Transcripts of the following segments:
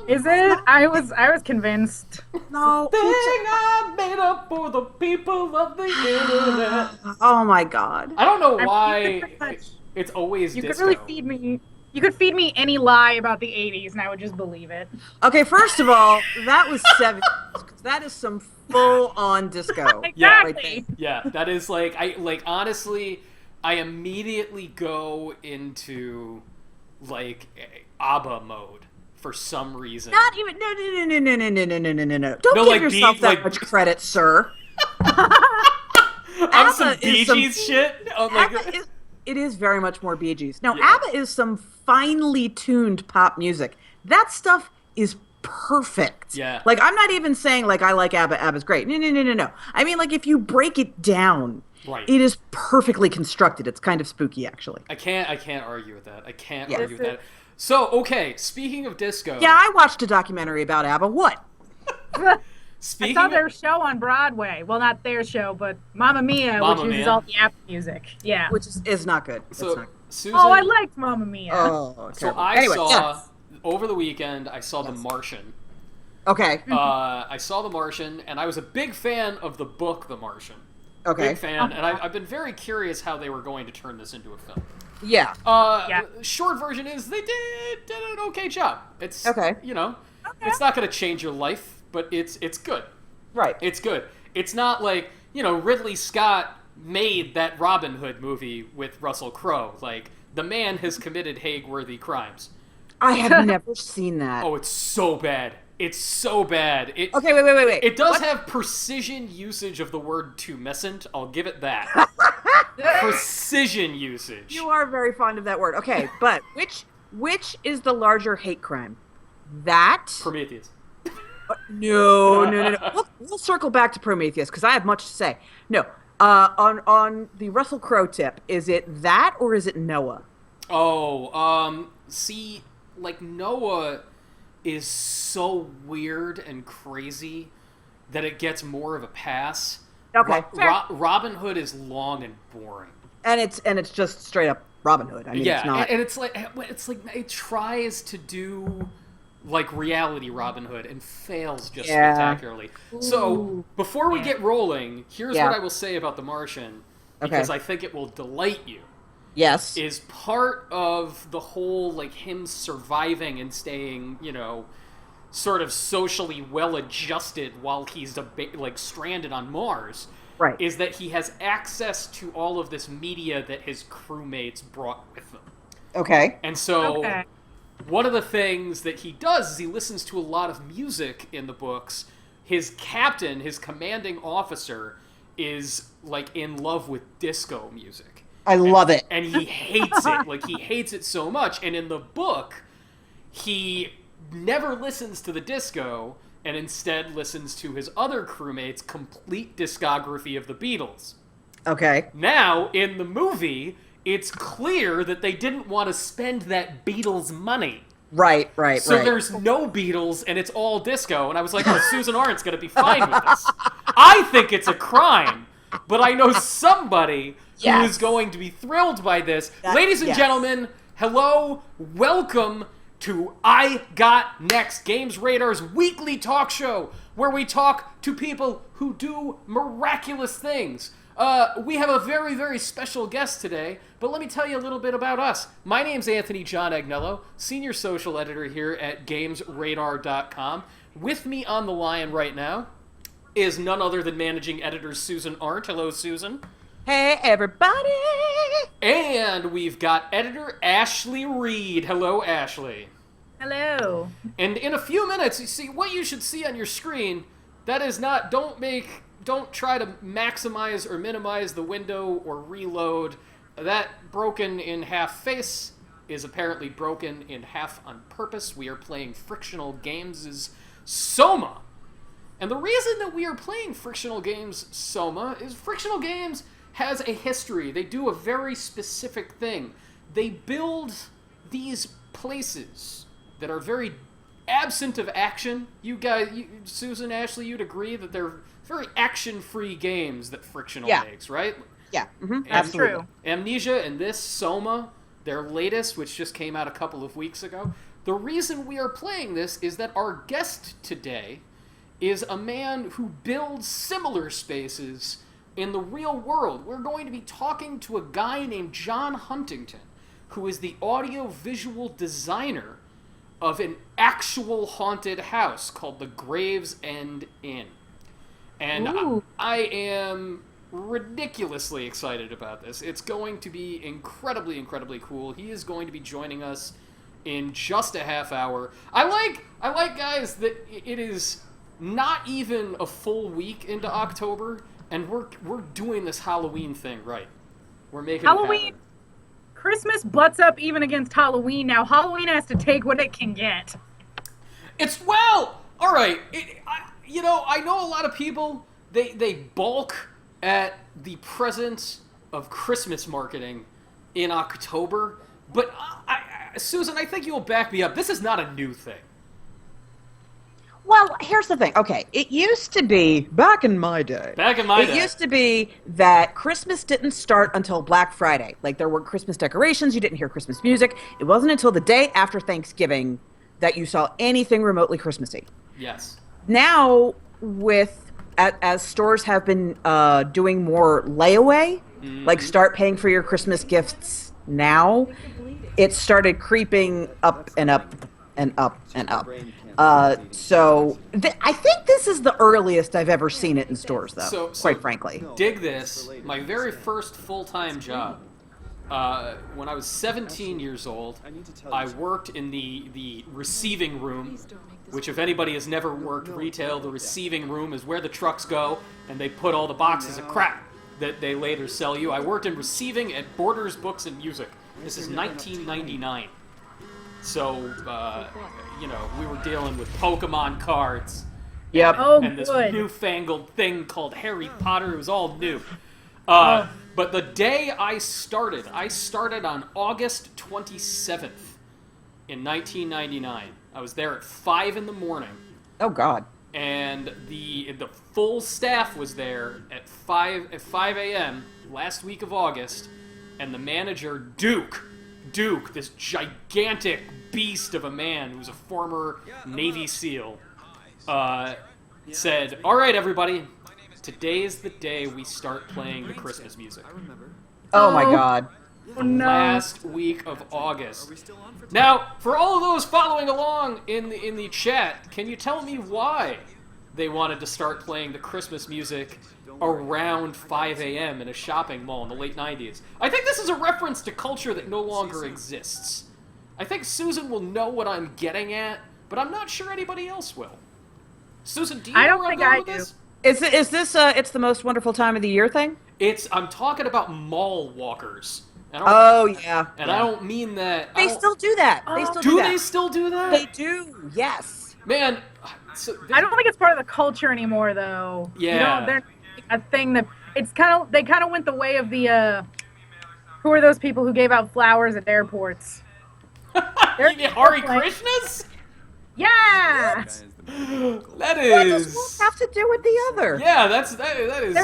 Is it? I was convinced. No. Thing I made up for the people of the internet. Oh my god. I don't know I mean, you could why pretty much, it's always you could really disco. feed me. You could feed me any lie about the '80s, and I would just believe it. Okay, first of all, that was 70s, because that is some full-on disco Yeah. right there. Exactly. Yeah, that is honestly, I immediately go into like ABBA mode for some reason. Not even no. Don't No, give like yourself that like much credit, sir. on some ABBA Bee is some Gees shit. I'm like, ABBA is it is very much more Bee Gees. Now, yeah. ABBA is some finely tuned pop music. That stuff is perfect. Yeah. Like I'm not even saying like I like ABBA. ABBA's great. No. I mean like if you break it down, Right. it is perfectly constructed. It's kind of spooky actually. I can't argue with that. I can't Yeah. argue with that. So, okay, speaking of disco. Yeah, I watched a documentary about ABBA. What? I Speaking saw of, their show on Broadway. Well, not their show, but Mamma Mia, Mamma which uses Mia. all the app music. Yeah. Which is not good. It's so not good. Susan, Oh, I liked Mamma Mia. Oh, so terrible. I Anyway, saw yes. over the weekend I saw The Yes. Martian. Okay. I saw The Martian, and I was a big fan of the book The Martian. Okay. Big fan, and I've been very curious how they were going to turn this into a film. Yeah. Yeah. Short version is they did an okay job. It's Okay. it's not going to change your life, but it's good. Right. It's good. It's not like Ridley Scott made that Robin Hood movie with Russell Crowe. Like the man has committed Hague-worthy crimes. I have never seen that. Oh, it's so bad. It's so bad. Okay, wait. It does What? have precision usage of the word tumescent. I'll give it that. Precision usage. You are very fond of that word. Okay, but which is the larger hate crime? That? Prometheus. No. We'll circle back to Prometheus because I have much to say. No. On the Russell Crowe tip, is it that or is it Noah? Oh, see, like Noah is so weird and crazy that it gets more of a pass. Okay, fair. Robin Hood is long and boring. And it's just straight up Robin Hood. I mean, Yeah, it's not. and it's like it tries to do like reality Robin Hood and fails just Yeah. spectacularly. So before we get rolling, here's Yeah. what I will say about The Martian because I think it will delight you. Yes. Is part of the whole like him surviving and staying, sort of socially well adjusted while he's like stranded on Mars. Right. Is that he has access to all of this media that his crewmates brought with them. Okay. And so Okay. one of the things that he does is he listens to a lot of music in the books. His captain, his commanding officer, is like in love with disco music. I love it. And he hates it. Like, he hates it so much. And in the book, he never listens to the disco and instead listens to his other crewmates' complete discography of the Beatles. Okay. Now, in the movie, it's clear that they didn't want to spend that Beatles money. Right. So there's no Beatles, and it's all disco. And I was like, oh, Susan Arndt's going to be fine with this. I think it's a crime, but I know somebody who is going to be thrilled by this. Ladies and gentlemen, hello, welcome to I Got Next, Games Radar's weekly talk show, where we talk to people who do miraculous things. We have a very, very special guest today, but let me tell you a little bit about us. My name's Anthony John Agnello, senior social editor here at GamesRadar.com. With me on the line right now is none other than managing editor Susan Arndt. Hello, Susan. Hey, everybody. And we've got editor Ashley Reed. Hello, Ashley. Hello. And in a few minutes, you see what you should see on your screen. That is not, don't try to maximize or minimize the window or reload. That broken in half face is apparently broken in half on purpose. We are playing Frictional Games' SOMA. And the reason that we are playing Frictional Games' SOMA is Frictional Games has a history. They do a very specific thing. They build these places that are very absent of action. You guys, Susan, Ashley, you'd agree that they're very action-free games that Frictional makes, right? Yeah. That's Absolutely. true. Amnesia and this, SOMA, their latest, which just came out a couple of weeks ago, The reason we are playing this is that our guest today is a man who builds similar spaces in the real world. We're going to be talking to a guy named John Huntington, who is the audio-visual designer of an actual haunted house called the Gravesend Inn. And I am ridiculously excited about this. It's going to be incredibly, incredibly cool. He is going to be joining us in just a half hour. I like guys that it is not even a full week into October, and we're doing this Halloween thing right. We're making Halloween. It happen. Christmas butts up even against Halloween. Now Halloween has to take what it can get. It's all right. I know a lot of people they balk at the presence of Christmas marketing in October, but Susan, I think you'll back me up. This is not a new thing. Well, here's the thing. Okay, it used to be, back in my day, it used to be that Christmas didn't start until Black Friday. Like, there were Christmas decorations, you didn't hear Christmas music. It wasn't until the day after Thanksgiving that you saw anything remotely Christmassy. Yes. Now, as stores have been doing more layaway, like start paying for your Christmas gifts now, it started creeping up and up and up and up. I think this is the earliest I've ever seen it in stores, though, quite frankly. Dig this. My very first full-time job, when I was 17 years old, I worked in the receiving room, which if anybody has never worked retail, the receiving room is where the trucks go, and they put all the boxes of crap that they later sell you. I worked in receiving at Borders Books and Music. This is 1999. So, we were dealing with Pokemon cards. Yep. And this newfangled thing called Harry Potter. It was all new. But the day I started on August 27th in 1999. I was there at 5 in the morning. Oh, God. And the full staff was there at 5 a.m. last week of August, and the manager, Duke, this gigantic beast of a man who was a former Navy SEAL, said, "All right, everybody, today's the day we start playing the Christmas music." Oh my God. Oh, no. Last week of August. Now, for all of those following along in the chat, can you tell me why they wanted to start playing the Christmas music around 5 a.m. in a shopping mall in the late 90s? I think this is a reference to culture that no longer exists. I think Susan will know what I'm getting at, but I'm not sure anybody else will. Susan, do you know where I'm going with this? Is this it's the most wonderful time of the year thing? I'm talking about mall walkers. Yeah. And I don't mean that. They still do that. They still do that. Do they still do that? They do, yes. Man, I don't think it's part of the culture anymore, though. Yeah. They're a thing that they kind of went the way of the who are those people who gave out flowers at airports? You mean Hare Krishnas? Yeah. That What does is. one have to do with the other? Yeah, that is.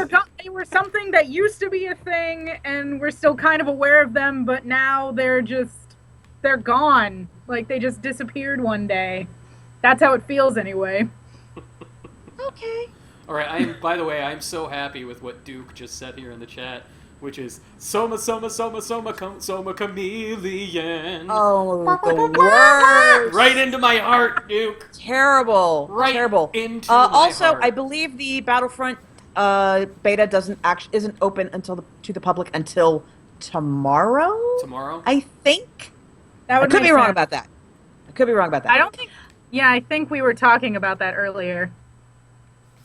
They were something that used to be a thing, and we're still kind of aware of them, but now they're gone. Like, they just disappeared one day. That's how it feels, anyway. Okay. All right. By the way, I'm so happy with what Duke just said here in the chat, which is Soma, Soma, Soma, Soma, Soma Chameleon. Oh, the worst. Right into my heart, Duke. Terrible. Right Terrible. into my also, heart. I believe the Battlefront beta isn't open to the public until tomorrow. Tomorrow? I think. That would I could make be wrong sense. about that. I could be wrong about that. I don't think. Yeah, I think we were talking about that earlier.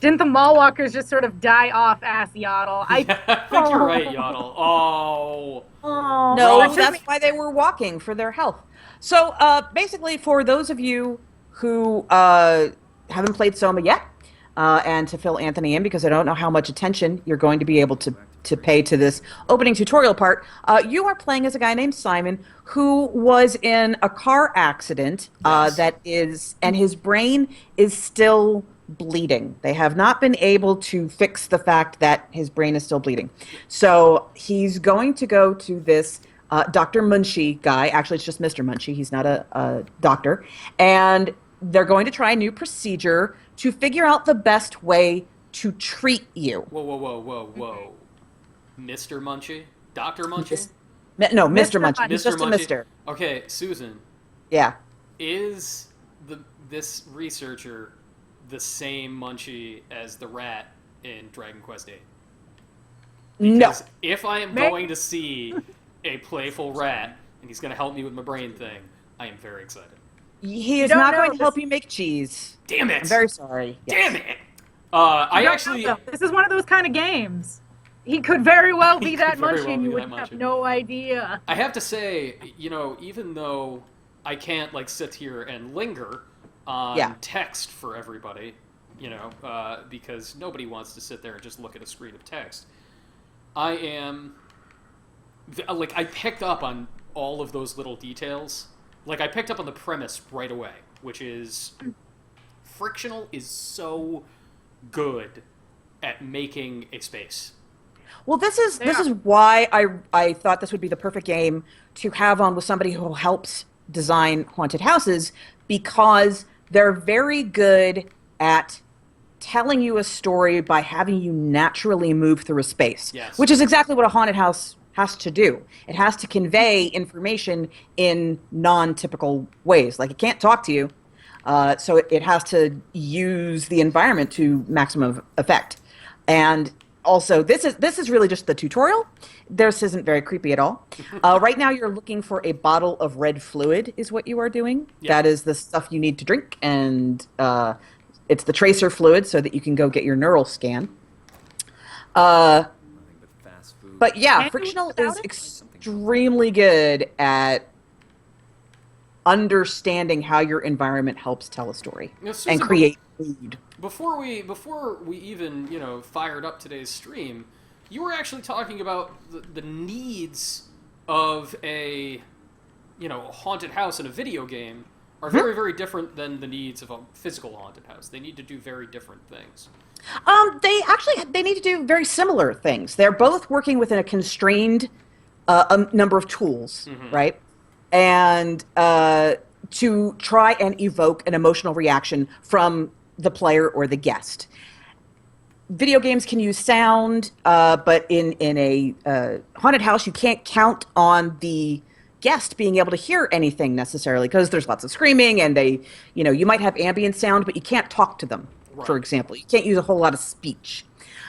Didn't the mall walkers just sort of die off, ass Yaddle? I think you're right, Yaddle. Oh. No, Wrong. that's why they were walking, for their health. So, basically, for those of you who haven't played SOMA yet, and to fill Anthony in, because I don't know how much attention you're going to be able to pay to this opening tutorial part, you are playing as a guy named Simon who was in a car accident Yes. and his brain is still bleeding. They have not been able to fix the fact that his brain is still bleeding. So he's going to go to this Dr. Munchie guy. Actually, it's just Mr. Munchie. He's not a doctor. And they're going to try a new procedure to figure out the best way to treat you. Whoa, whoa, whoa, whoa, whoa. Mr. Munchie? Dr. Munchie? No, Mr. Mr. Munchie. He's just a Munchie? Mister. Okay, Susan, Yeah. is this researcher the same Munchie as the rat in Dragon Quest VIII? No. Because if I am May- going to see a playful rat and he's going to help me with my brain thing, I am very excited. He is don't not know going to this- help you make cheese. Damn it! I'm very sorry. Yes. Damn it! I No, actually. no, this is one of those kind of games. He could very well He be could that very Munchie well and you be would that have Munchie. no idea. I have to say, even though I can't sit here and linger on text for everybody, because nobody wants to sit there and just look at a screen of text. I am, I picked up on all of those little details. I picked up on the premise right away, which is Frictional is so good at making a space. Well, this is why I thought this would be the perfect game to have on with somebody who helps design haunted houses, because they're very good at telling you a story by having you naturally move through a space. Yes. Which is exactly what a haunted house has to do. It has to convey information in non-typical ways. It can't talk to you, so it has to use the environment to maximum effect. And also, this is really just the tutorial. This isn't very creepy at all. Right now, you're looking for a bottle of red fluid, is what you are doing. Yeah. That is the stuff you need to drink, and it's the tracer fluid so that you can go get your neural scan. But yeah, Can you Frictional without is it? extremely good at understanding how your environment helps tell a story Now, Susan, and create mood. Before we even fired up today's stream, you were actually talking about the needs of a haunted house in a video game are very, very different than the needs of a physical haunted house. They need to do very different things. They need to do very similar things. They're both working within a constrained number of tools, right? And to try and evoke an emotional reaction from the player or the guest. Video games can use sound, but in a haunted house, you can't count on the guest being able to hear anything necessarily, because there's lots of screaming, and you might have ambient sound, but you can't talk to them. Right. For example, you can't use a whole lot of speech,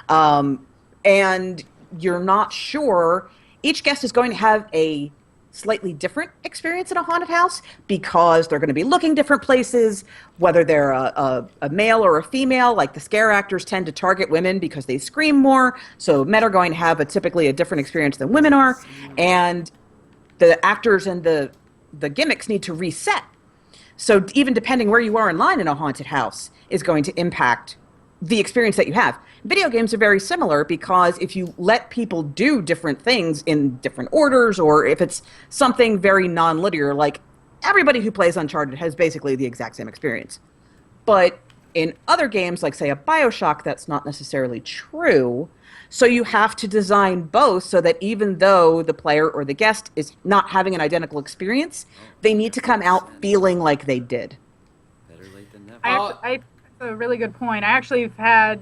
and you're not sure. Each guest is going to have a slightly different experience in a haunted house, because they're going to be looking different places, whether they're a male or a female. Like, the scare actors tend to target women because they scream more, so men are going to have typically a different experience than women are, and the actors and the gimmicks need to reset. So even depending where you are in line in a haunted house is going to impact the experience that you have. Video games are very similar, because if you let people do different things in different orders, or if it's something very non-linear, like everybody who plays Uncharted has basically the exact same experience. But in other games, like say a BioShock, that's not necessarily true. So you have to design both so that even though the player or the guest is not having an identical experience, they need to come out feeling like they did. Better late than never. That's a really good point. I actually have had,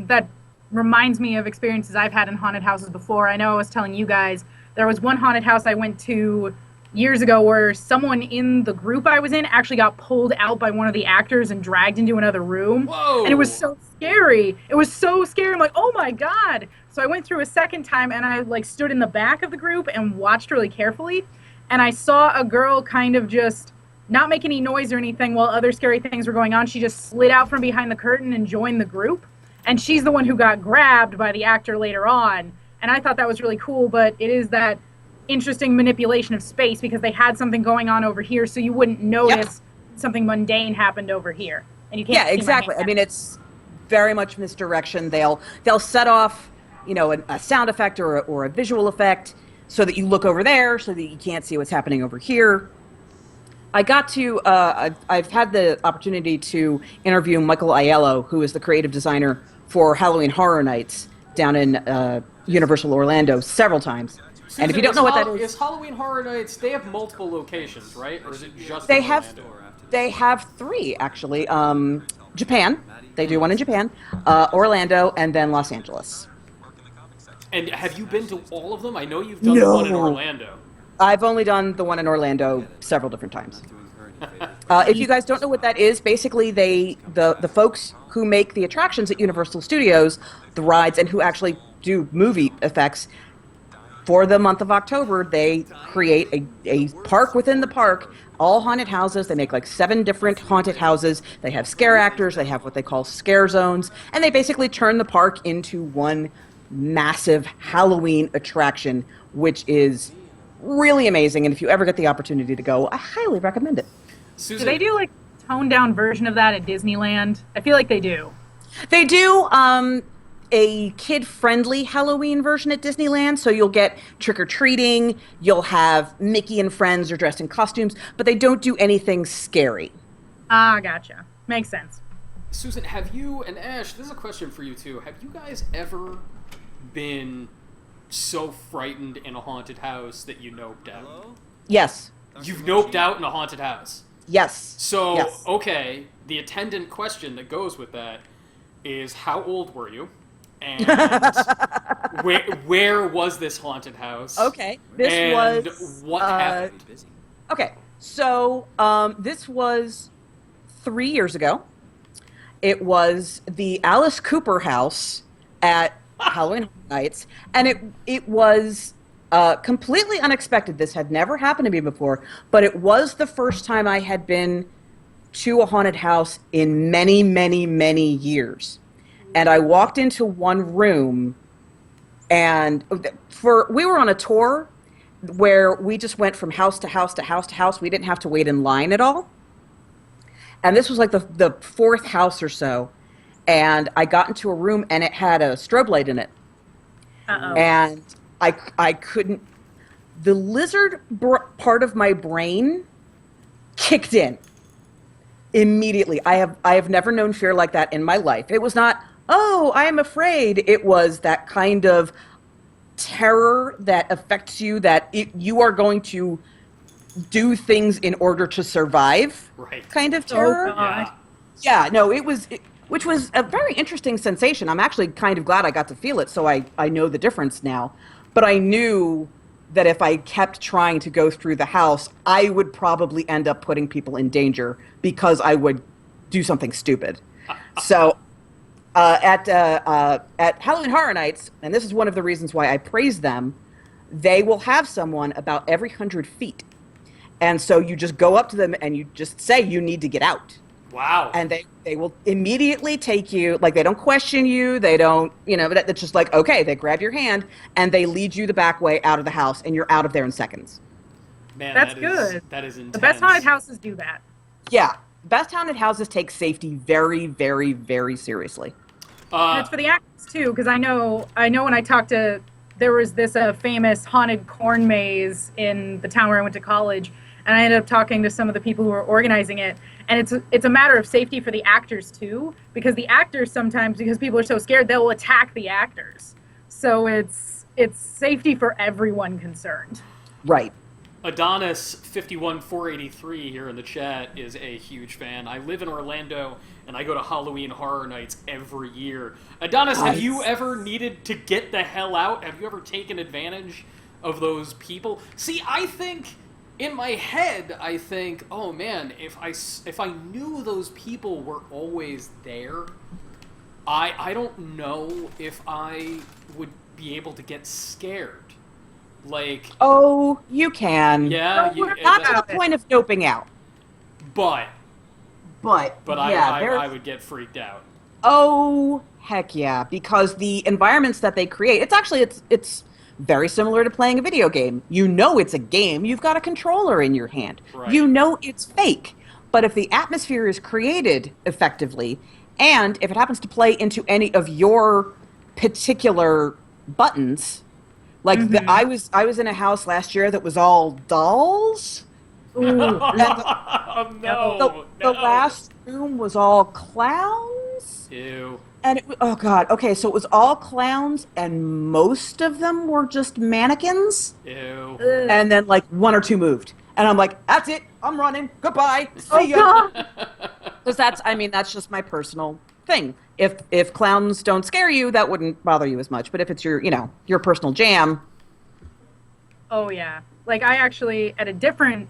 that reminds me of experiences I've had in haunted houses before. I know I was telling you guys, there was one haunted house I went to years ago where someone in the group I was in actually got pulled out by one of the actors and dragged into another room. Whoa! And it was so scary. It was so scary. I'm like, oh my God. So I went through a second time, and I stood in the back of the group and watched really carefully. And I saw a girl kind of just not make any noise or anything while other scary things were going on. She just slid out from behind the curtain and joined the group. And she's the one who got grabbed by the actor later on. And I thought that was really cool, but it is that interesting manipulation of space, because they had something going on over here, so you wouldn't notice something mundane happened over here. And you can't see my Exactly. hand. I mean, it's very much misdirection. They'll set off, a sound effect or a visual effect so that you look over there, so that you can't see what's happening over here. I got to, I've had the opportunity to interview Michael Aiello, who is the creative designer for Halloween Horror Nights down in Universal Orlando, several times. Susan, And if you don't know what that is Halloween Horror Nights, they have multiple locations, right? Or is it just they in have Orlando? they have 3 actually. Japan, they do one in Japan, Orlando, and then Los Angeles. And have you been to all of them? I know you've done the one in No. Orlando. I've only done the one in Orlando several different times. If you guys don't know what that is, basically the folks who make the attractions at Universal Studios, the rides, and who actually do movie effects, for the month of October, they create a park within the park, all haunted houses. They make like 7 different haunted houses. They have scare actors. They have what they call scare zones. And they basically turn the park into one massive Halloween attraction, which is really amazing. And if you ever get the opportunity to go, I highly recommend it. Susan, Do they do like toned down version of that at Disneyland? I feel like they do. They do a kid-friendly Halloween version at Disneyland, so you'll get trick-or-treating, you'll have Mickey and friends are dressed in costumes, but they don't do anything scary. Ah, gotcha. Makes sense. Susan, have you, and Ash, this is a question for you too, have you guys ever been so frightened in a haunted house that you noped out? Yes. You've noped out in a haunted house. Yes. So, Yes. okay, the attendant question that goes with that is how old were you? And where was this haunted house? Okay. This and was what happened? Okay. So, this was 3 years ago. It was the Alice Cooper house at Halloween Horror Nights, and it was completely unexpected. This had never happened to me before, but it was the first time I had been to a haunted house in many, many, many years. And I walked into one room, and we were on a tour where we just went from house to house to house to house. We didn't have to wait in line at all. And this was like the 4th house or so. And I got into a room, and it had a strobe light in it. Uh-oh. And I couldn't. The lizard part of my brain kicked in immediately. I have never known fear like that in my life. It was not, oh, I am afraid. It was that kind of terror that affects you, that you are going to do things in order to survive, Right. kind of terror. Oh, God. Yeah, no, which was a very interesting sensation. I'm actually kind of glad I got to feel it, so I know the difference now. But I knew that if I kept trying to go through the house, I would probably end up putting people in danger because I would do something stupid. So at Halloween Horror Nights, and this is one of the reasons why I praise them, they will have someone about every 100 feet. And so you just go up to them and you just say, you need to get out. Wow. And they will immediately take you, like they don't question you, they don't, it's just like, okay, they grab your hand and they lead you the back way out of the house and you're out of there in seconds. Man, That's that good. That is intense. The best haunted houses do that. Yeah, best haunted houses take safety very, very, very seriously. And it's for the actors too, because I know when I talked to, there was this famous haunted corn maze in the town where I went to college, and I ended up talking to some of the people who were organizing it, and it's a matter of safety for the actors too, because the actors sometimes, because people are so scared, they'll attack the actors. So it's safety for everyone concerned. Right. Adonis 51483 here in the chat is a huge fan. I live in Orlando and I go to Halloween Horror Nights every year. Adonis, have you ever needed to get the hell out? Have you ever taken advantage of those people? See, I think in my head, I think, oh man, if I knew those people were always there, I don't know if I would be able to get scared. Like, Oh, you can. yeah, Not to the point of doping out. but But yeah, I would get freaked out. Oh, heck yeah, because the environments that they create, it's very similar to playing a video game. You know it's a game. You've got a controller in your hand. Right. You know it's fake. But if the atmosphere is created effectively, and if it happens to play into any of your particular buttons, like I was in a house last year that was all dolls. Ooh. Oh, no, The last room was all clowns. clowns. Ew. And oh god, okay, so it was all clowns, and most of them were just mannequins, Ew. Ugh. and then like one or two moved, and I'm like, that's it, I'm running, goodbye, see Oh ya. god. Because that's just my personal thing. If clowns don't scare you, that wouldn't bother you as much. But if it's your personal jam, Oh yeah. Like I actually at a different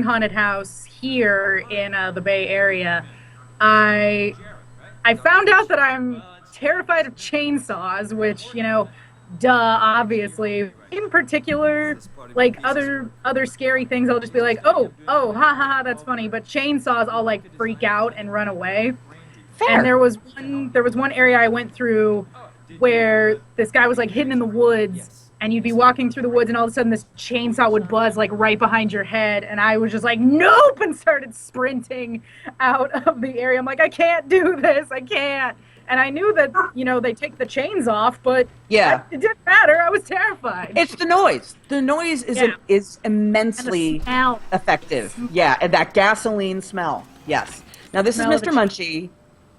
haunted house here in the Bay Area, I found out that I'm terrified of chainsaws, which duh, obviously. In particular, like other scary things, I'll just be like, oh, ha ha ha, that's funny. But chainsaws, I'll like freak out and run away. fair. And there was one area I went through where this guy was like hidden in the woods, and you'd be walking through the woods, and all of a sudden this chainsaw would buzz like right behind your head, and I was just like, nope, and started sprinting out of the area. I'm like, I can't do this, I can't. And I knew that they take the chains off, but Yeah. it didn't matter. I was terrified. It's the noise. The noise is Yeah. is And immensely the smell. effective. Yeah, and that gasoline smell. Yes. Now this is Smell of Mr. the Munchie.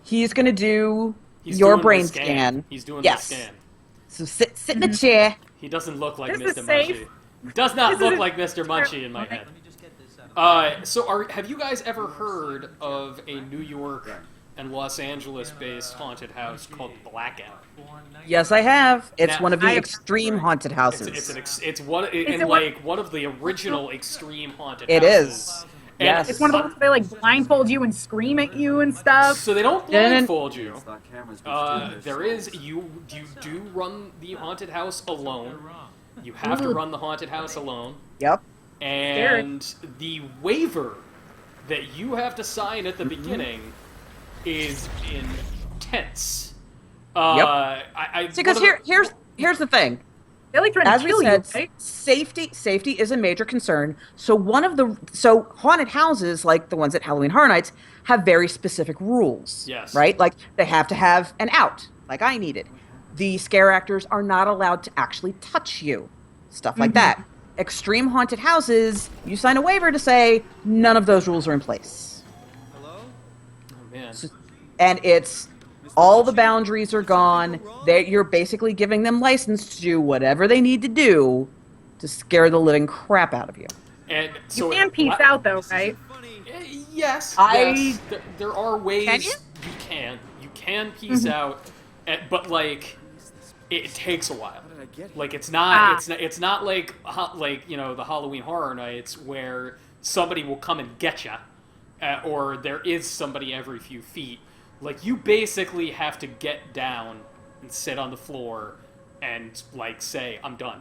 He's going to do He's your doing the brain scan. scan. He's doing Yes. the scan. So sit in the chair. He doesn't look like This Mr. is safe. Munchie. Does not This look is- like Mr. Munchie in my head. Have you guys ever heard of a New York and Los Angeles-based haunted house called Blackout? Yes, I have. It's Now, one of the I have- extreme haunted houses. It's one of the original extreme haunted It houses. is. And Yes. It's one of the ones where they like blindfold you and scream at you and stuff. So they don't Dun- blindfold you. There is you do run the haunted house alone. You have to run the haunted house alone. Yep. And the waiver that you have to sign at the beginning is intense. See, because here's the thing. They like trying As to we kill you, said, right? safety is a major concern. So haunted houses like the ones at Halloween Horror Nights have very specific rules. Yes. Right? Like they have to have an out, like I needed. The scare actors are not allowed to actually touch you. Stuff like that. Extreme haunted houses, you sign a waiver to say none of those rules are in place. Oh man. And it's all the boundaries are gone. You're basically giving them license to do whatever they need to do to scare the living crap out of you. And so You can peace out though, right? Yes. I- yes. There are ways Can you? You can peace out, but like it takes a while. Like it's not like the Halloween Horror Nights where somebody will come and get you, or there is somebody every few feet. Like you basically have to get down and sit on the floor and like say I'm done.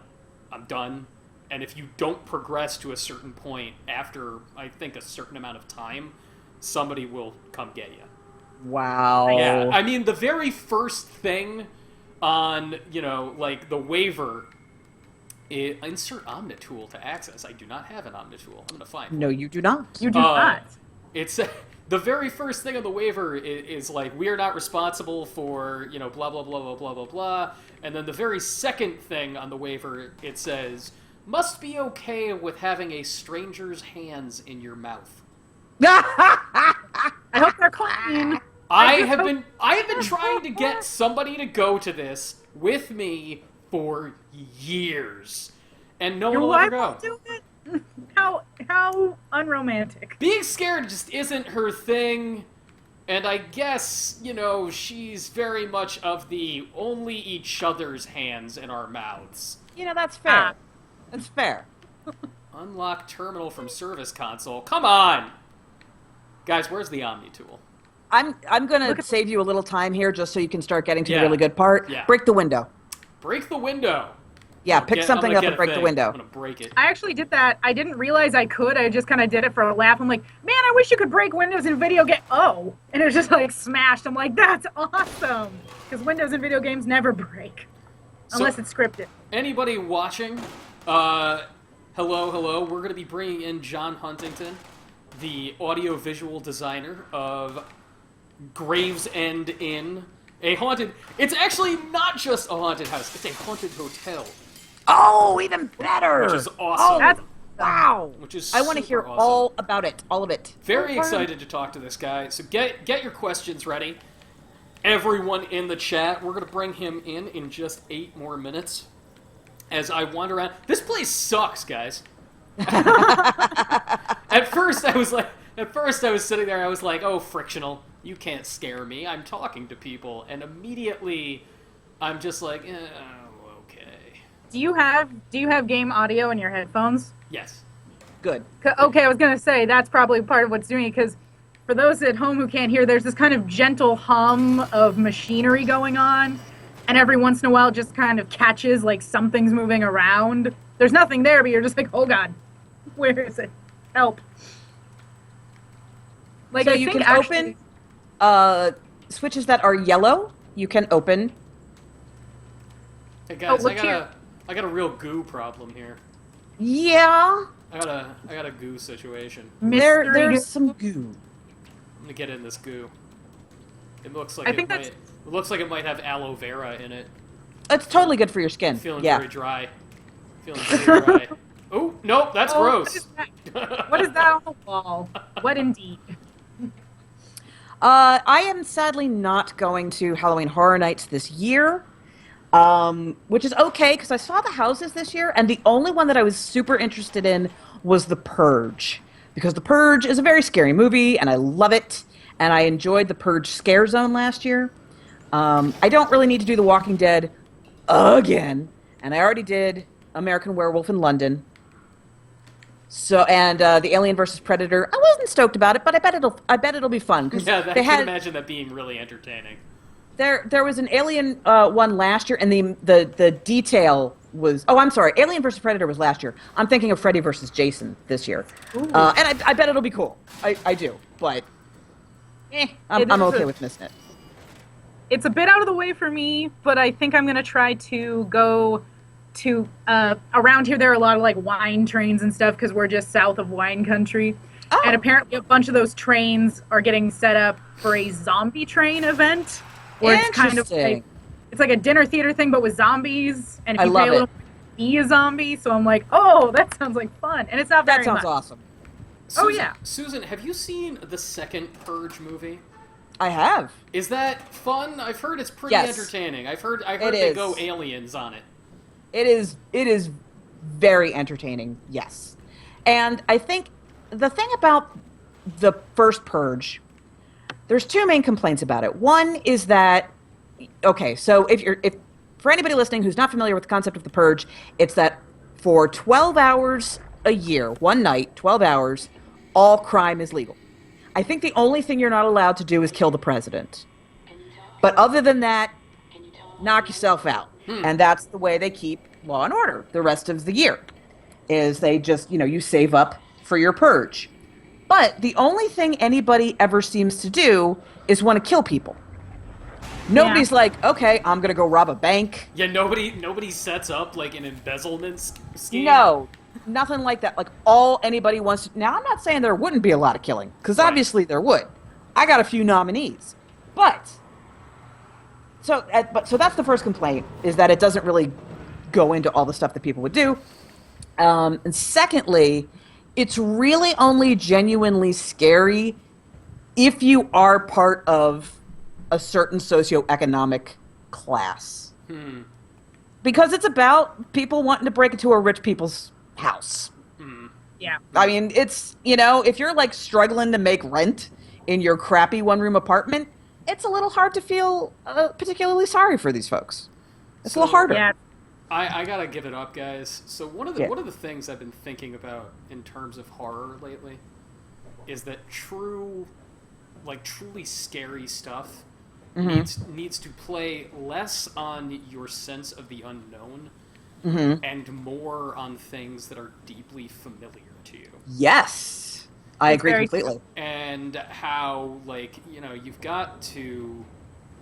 And if you don't progress to a certain point after I think a certain amount of time, somebody will come get you. Wow. Yeah, I mean the very first thing on like the waiver, insert Omnitool to access. I do not have an Omnitool. I'm gonna find one. No, you do not. You do not. It's the very first thing on the waiver is like we are not responsible for blah blah blah blah blah blah blah, and then the very second thing on the waiver it says must be okay with having a stranger's hands in your mouth. I hope they're clean. I have been trying to get somebody to go to this with me for years, and no one Your will wife ever go. will do it? How unromantic. Being scared just isn't her thing, and I guess, she's very much of the only each other's hands in our mouths. That's fair. That's fair. Unlock terminal from service console. Come on! Guys, where's the Omni tool? I'm gonna save you a little time here just so you can start getting to Yeah. the really good part. Yeah. Break the window. Break the window! Yeah, I'm pick gonna something up get and a break the thing. window. I'm gonna break it. I actually did that. I didn't realize I could. I just kind of did it for a laugh. I'm like, man, I wish you could break windows in video game. Oh, and it was just like smashed. I'm like, that's awesome. Because windows in video games never break. Unless it's scripted. Anybody watching, hello, we're going to be bringing in John Huntington, the audio-visual designer of Gravesend Inn, a haunted... It's actually not just a haunted house, it's a haunted hotel, Oh, even better. which is awesome. That's Wow. Which is I want to super hear awesome. all about it. All of it. Very excited to talk to this guy, so get your questions ready. everyone in the chat. We're going to bring him in just 8 more minutes as I wander around. This place sucks, guys. At first, I was sitting there, I was like, oh, frictional. You can't scare me. I'm talking to people. And immediately, I'm just like, okay. Do you have game audio in your headphones? Yes. Good. Okay, I was going to say that's probably part of what's doing it, because for those at home who can't hear, there's this kind of gentle hum of machinery going on, and every once in a while it just kind of catches like something's moving around. There's nothing there, but you're just like, oh god, where is it? Help. Like, So I you think can actually, open switches that are yellow. You can open. Hey guys, look here. I got a real goo problem here. Yeah. I got a goo situation. mystery There's some goo. I'm gonna get in this goo. It looks like I think that's- it looks like it might have aloe vera in it. It's totally good for your skin. I'm feeling yeah. very dry. Feeling very dry. Oh, nope, that's Oh, gross. What is that on the wall? What indeed? I am sadly not going to Halloween Horror Nights this year, which is okay because I saw the houses this year, and the only one that I was super interested in was The Purge, because The Purge is a very scary movie, and I love it, and I enjoyed The Purge Scare Zone last year. I don't really need to do The Walking Dead again, and I already did American Werewolf in London. So and the Alien versus Predator, I wasn't stoked about it, but I bet it'll be fun because Yeah, I they can had imagine that being really entertaining. there was an Alien one last year, and the detail was I'm sorry, Alien versus Predator was last year. I'm thinking of Freddy versus Jason this year, and I bet it'll be cool. I do, but I'm okay with missing it. It's a bit out of the way for me, but I think I'm going to try to go to around here. There are a lot of like wine trains and stuff because we're just south of wine country. Oh. And apparently a bunch of those trains are getting set up for a zombie train event. Where it's kind of Interesting. like, it's like a dinner theater thing, but with zombies. And if I you love pay a little, be a zombie. So I'm like, oh, that sounds like fun. And it's not very That sounds much. awesome. Oh, yeah. Susan, have you seen the second Purge movie? I have. Is that fun? I've heard it's pretty Yes. entertaining. I heard It they is. go aliens on it. It is very entertaining, yes. And I think the thing about the first Purge, there's 2 main complaints about it. One is that, okay, so if for anybody listening who's not familiar with the concept of the Purge, it's that for 12 hours a year, one night, 12 hours, all crime is legal. I think the only thing you're not allowed to do is kill the president. But other than that, knock yourself out. And that's the way they keep law and order the rest of the year, is they just, you save up for your purge. But the only thing anybody ever seems to do is want to kill people. Nobody's like, okay, I'm going to go rob a bank. Yeah, nobody sets up like an embezzlement scheme. No, nothing like that. Like, all anybody wants to... Now, I'm not saying there wouldn't be a lot of killing, because obviously there would. I got a few nominees. But... So that's the first complaint, is that it doesn't really go into all the stuff that people would do. And secondly, it's really only genuinely scary if you are part of a certain socioeconomic class. Because it's about people wanting to break into a rich people's house. Yeah. I mean, it's, if you're like struggling to make rent in your crappy one-room apartment, it's a little hard to feel particularly sorry for these folks. It's a little harder. Yeah. I gotta give it up, guys. So one of the things I've been thinking about in terms of horror lately is that truly scary stuff needs to play less on your sense of the unknown and more on things that are deeply familiar to you. Yes. I agree very completely. And how, you've got to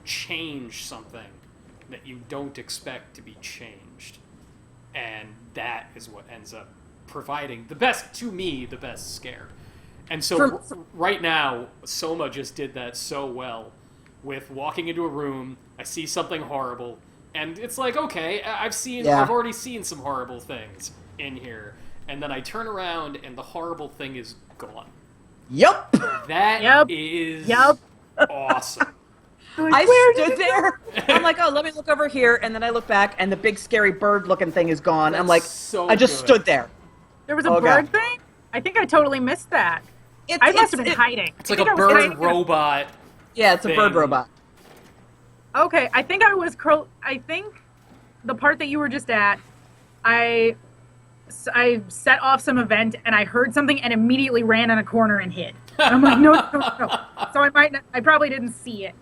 change something that you don't expect to be changed. And that is what ends up providing the best scare. And so right now, SOMA just did that so well with walking into a room, I see something horrible, and it's like, okay, I've already seen some horrible things in here. And then I turn around and the horrible thing is gone. Yep. That is awesome. Like, I where did stood it there. I'm like, oh, let me look over here, and then I look back, and the big scary bird-looking thing is gone. I'm That's like, so I just good. stood there. There was a Oh, bird God. thing? I think I totally missed that. It's I must it's have been it, hiding. It's I like think a I was bird hiding in robot. yeah, it's a bird thing. robot. Okay, I think I was I think the part that you were just at, I I set off some event and I heard something and immediately ran in a corner and hid. And I'm like, no, no, no, no. So I probably didn't see it.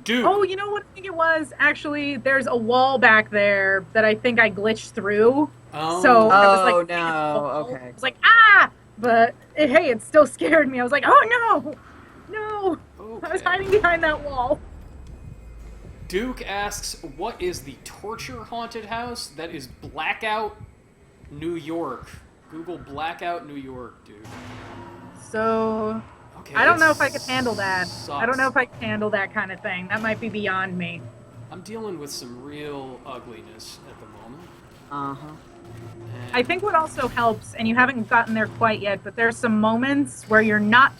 Dude. Oh, you know what I think it was? Actually, there's a wall back there that I think I glitched through. Oh. So I was like, Oh, no, okay. I was like, ah! But hey, it still scared me. I was like, oh no, no! I was Okay. hiding behind that wall. Duke asks, what is the torture haunted house? That is Blackout, New York. Google Blackout, New York, dude. So Okay, I don't know this if I could handle that. I don't sucks. know if I can handle that kind of thing. That might be beyond me. I'm dealing with some real ugliness at the moment. Uh-huh. And I think what also helps, and you haven't gotten there quite yet, but there's some moments where you're not.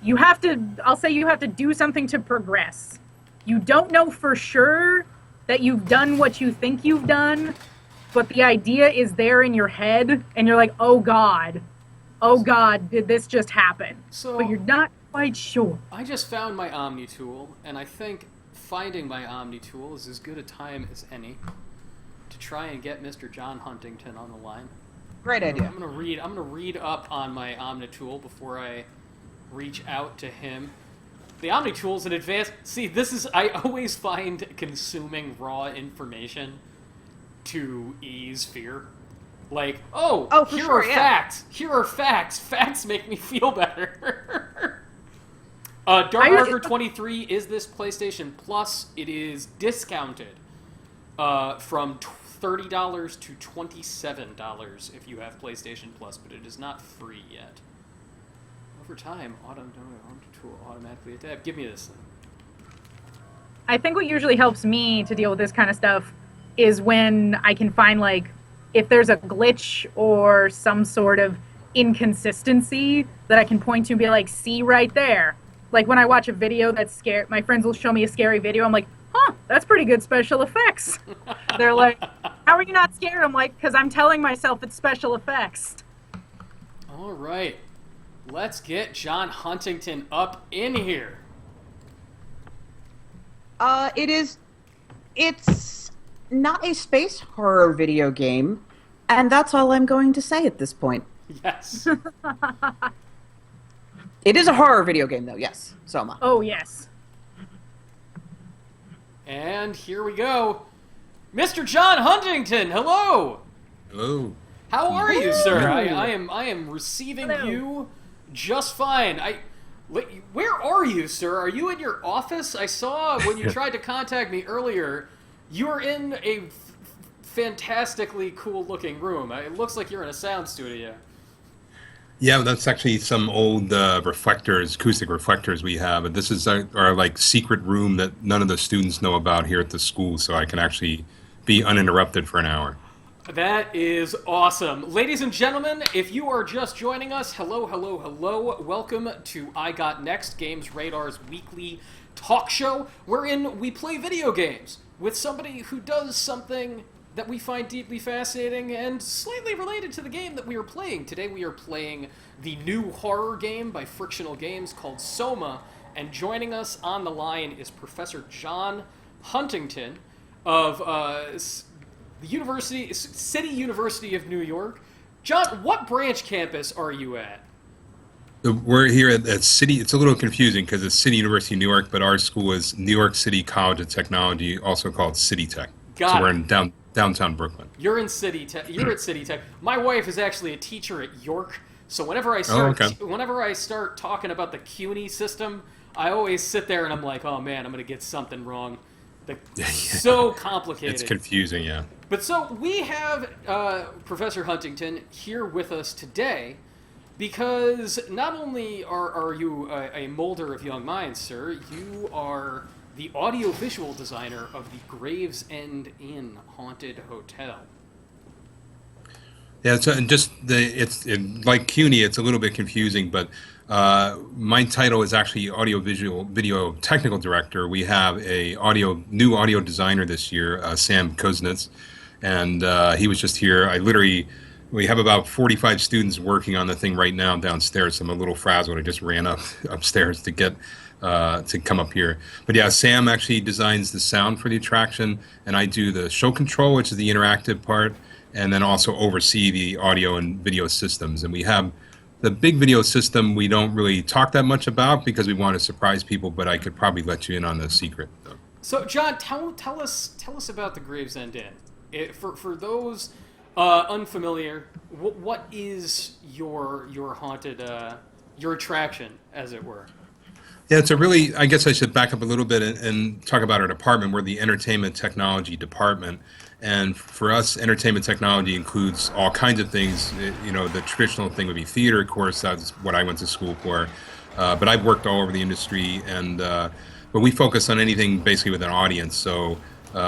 You have to. I'll say you have to do something to progress. You don't know for sure that you've done what you think you've done, but the idea is there in your head, and you're like, oh God, did this just happen? So- But you're not quite sure. I just found my Omni tool, and I think finding my Omni tool is as good a time as any to try and get Mr. John Huntington on the line. Great idea. I'm gonna read up on my Omni tool before I reach out to him. The Omni tool is an advanced. See, this is. I always find consuming raw information to ease fear. Like, Oh, for here sure, are yeah. facts. Here are facts. Facts make me feel better. Dark I- Marker 23 is this PlayStation Plus. It is discounted from $30 to $27 if you have PlayStation Plus, but it is not free yet. Over time, Auto Tool automatically adapt. Give me this thing. I think what usually helps me to deal with this kind of stuff is when I can find, like, if there's a glitch or some sort of inconsistency that I can point to and be like, see right there. Like when I watch a video that's scary, my friends will show me a scary video. I'm like, huh, that's pretty good special effects. They're like, how are you not scared? I'm like, because I'm telling myself it's special effects. All right. Let's get John Huntington up in here. It's not a space horror video game, and that's all I'm going to say at this point. Yes. It is a horror video game, though, yes, Soma. Oh, yes. And here we go. Mr. John Huntington, hello. Hello. How are you, sir? I am receiving Hello. you just fine. Where are you, sir? Are you in your office? I saw when you tried to contact me earlier, you were in a fantastically cool-looking room. It looks like you're in a sound studio. Yeah, that's actually some old reflectors, acoustic reflectors we have, and this is our like secret room that none of the students know about here at the school, so I can actually be uninterrupted for an hour. That is awesome. Ladies and gentlemen, if you are just joining us, hello, hello, hello. Welcome to I Got Next, Games Radar's weekly talk show, wherein we play video games with somebody who does something that we find deeply fascinating and slightly related to the game that we are playing. Today we are playing the new horror game by Frictional Games called SOMA, and joining us on the line is Professor John Huntington of the City University of New York. John, what branch campus are you at? We're here at City. It's a little confusing because it's City University of New York, but our school is New York City College of Technology, also called City Tech. Got so it. we're in downtown Brooklyn. You're in City Tech. You're at City Tech. My wife is actually a teacher at York, so whenever I start talking about the CUNY system, I always sit there and I'm like, oh man, I'm gonna get something wrong. So complicated. It's confusing, yeah. But so we have Professor Huntington here with us today because not only are you a molder of young minds, sir, you are the audiovisual designer of the Gravesend Inn Haunted Hotel. Yeah, so and just like CUNY, it's a little bit confusing, but My title is actually audiovisual video technical director. We have a new audio designer this year, Sam Kuznets, and he was just here. We have about 45 students working on the thing right now downstairs. So I'm a little frazzled. I just ran upstairs to get to come up here. But yeah, Sam actually designs the sound for the attraction, and I do the show control, which is the interactive part, and then also oversee the audio and video systems. And we have the big video system we don't really talk that much about because we want to surprise people, but I could probably let you in on the secret, though. So, John, tell us about the Gravesend Inn. For those unfamiliar, what is your haunted your attraction, as it were? Yeah, I guess I should back up a little bit and talk about our department. We're the entertainment technology department. And for us, entertainment technology includes all kinds of things. The traditional thing would be theater, of course. That's what I went to school for. But I've worked all over the industry, but we focus on anything basically with an audience. So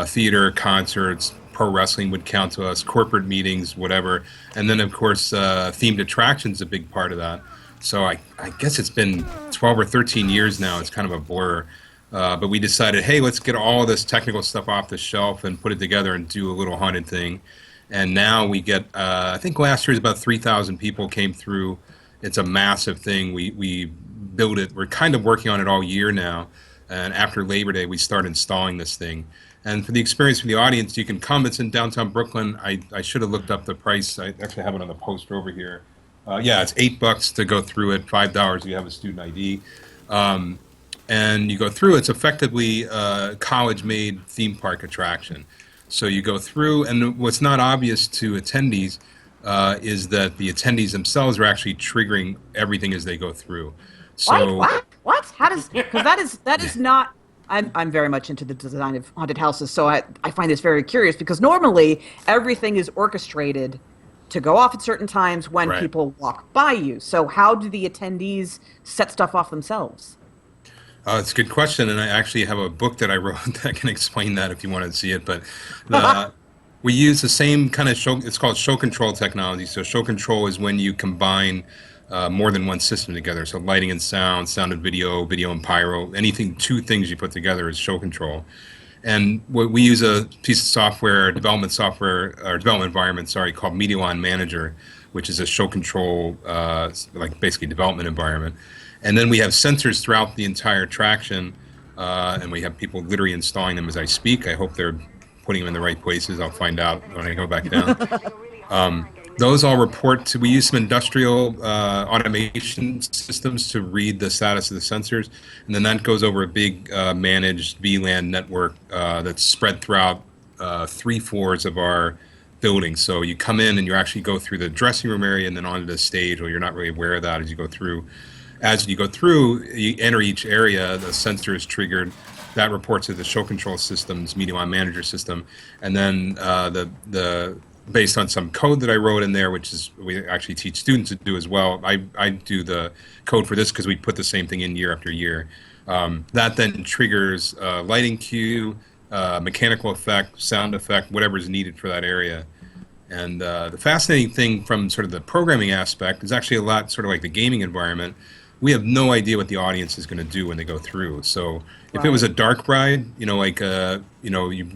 theater, concerts, pro wrestling would count to us, corporate meetings, whatever. And then, of course, themed attractions is a big part of that. So I guess it's been 12 or 13 years now. It's kind of a blur. But we decided, hey, let's get all this technical stuff off the shelf and put it together and do a little haunted thing. And now we get, I think last year about 3,000 people came through. It's a massive thing. We built it. We're kind of working on it all year now. And after Labor Day, we start installing this thing. And for the experience for the audience, you can come. It's in downtown Brooklyn. I should have looked up the price. I actually have it on the poster over here. Yeah, it's $8 to go through it, $5 if you have a student ID. And you go through, it's effectively a college-made theme park attraction. So you go through, and what's not obvious to attendees is that the attendees themselves are actually triggering everything as they go through. So What? How does? Because that is not. I'm very much into the design of haunted houses, so I find this very curious because normally everything is orchestrated to go off at certain times when people walk by you. So how do the attendees set stuff off themselves? It's a good question, and I actually have a book that I wrote that can explain that if you want to see it. But we use the same kind of show. It's called show control technology. So show control is when you combine more than one system together. So lighting and sound and video, video and pyro, two things you put together is show control. And we use a piece of software, development environment, called Media Manager, which is a show control, basically development environment. And then we have sensors throughout the entire attraction, and we have people literally installing them as I speak. I hope they're putting them in the right places. I'll find out when I go back down. Those all report to, we use some industrial automation systems to read the status of the sensors, and then that goes over a big managed VLAN network that's spread throughout 3 floors of our building. So you come in and you actually go through the dressing room area and then onto the stage, or you're not really aware of that as you go through. As you go through, you enter each area, the sensor is triggered. That reports to the show control system's Media Manager system, and then based on some code that I wrote in there, which is we actually teach students to do as well. I do the code for this because we put the same thing in year after year. That then triggers lighting cue, mechanical effect, sound effect, whatever is needed for that area. And the fascinating thing from sort of the programming aspect is actually a lot sort of like the gaming environment. We have no idea what the audience is going to do when they go through. So if it was a dark ride, you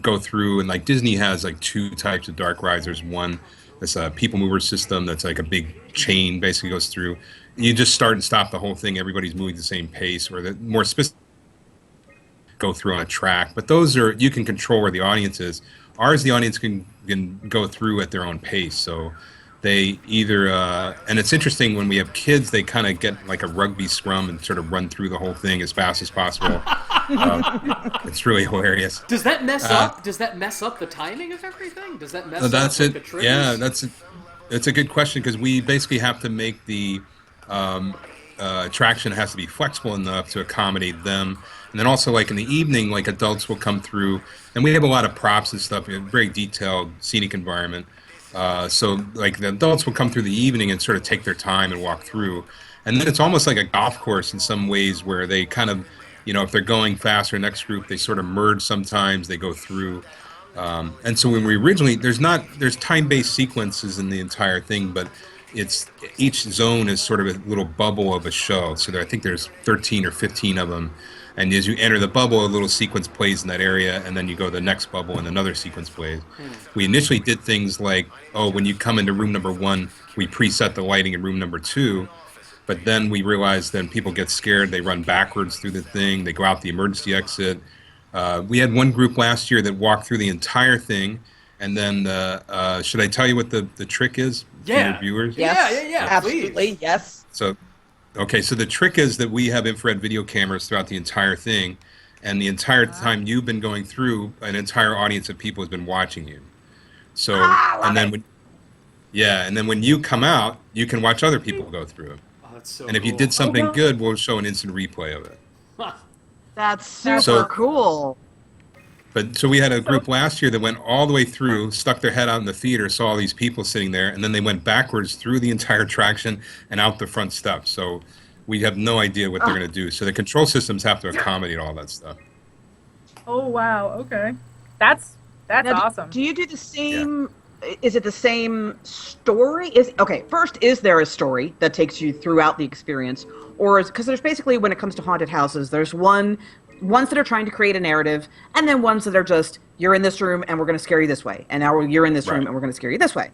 go through, and like Disney has like 2 types of dark rides. There's one that's a people mover system that's like a big chain basically goes through. You just start and stop the whole thing. Everybody's moving at the same pace, or the more specific go through on a track. But those are, you can control where the audience is. Ours, the audience can go through at their own pace. So they either, and it's interesting when we have kids, they kind of get like a rugby scrum and sort of run through the whole thing as fast as possible. It's really hilarious. Does that mess up? Does that mess up the timing of everything? Does that mess up that's like, it. the triggers? Yeah, that's a good question because we basically have to make the attraction has to be flexible enough to accommodate them. And then also, like in the evening, like adults will come through, and we have a lot of props and stuff. We have a very detailed scenic environment. So like the adults will come through the evening and sort of take their time and walk through. And then it's almost like a golf course in some ways where they kind of, if they're going faster, next group, they sort of merge sometimes, they go through. And so when we originally, there's time-based sequences in the entire thing, but it's each zone is sort of a little bubble of a show. So I think there's 13 or 15 of them. And as you enter the bubble, a little sequence plays in that area, and then you go to the next bubble, and another sequence plays. We initially did things like, oh, when you come into room number 1, we preset the lighting in room number 2. But then we realized then people get scared, they run backwards through the thing, they go out the emergency exit. We had one group last year that walked through the entire thing, and then should I tell you what the trick is for your viewers? Yes. Yeah, Absolutely, please. yes. So, okay, so the trick is that we have infrared video cameras throughout the entire thing, and the entire time you've been going through, an entire audience of people has been watching you. So, and then when you come out, you can watch other people go through it. Oh, that's so And if you cool. did something good, we'll show an instant replay of it. That's super So- cool. But so we had a group last year that went all the way through, stuck their head out in the theater, saw all these people sitting there, and then they went backwards through the entire attraction and out the front steps. So we have no idea what they're going to do. So the control systems have to accommodate all that stuff. Oh wow. Okay. That's Now, awesome. Do you do the same? Is it the same story? First, is there a story that takes you throughout the experience, or because there's basically, when it comes to haunted houses, there's ones that are trying to create a narrative, and then ones that are just, you're in this room and we're going to scare you this way, and now you're in this room and we're going to scare you this way.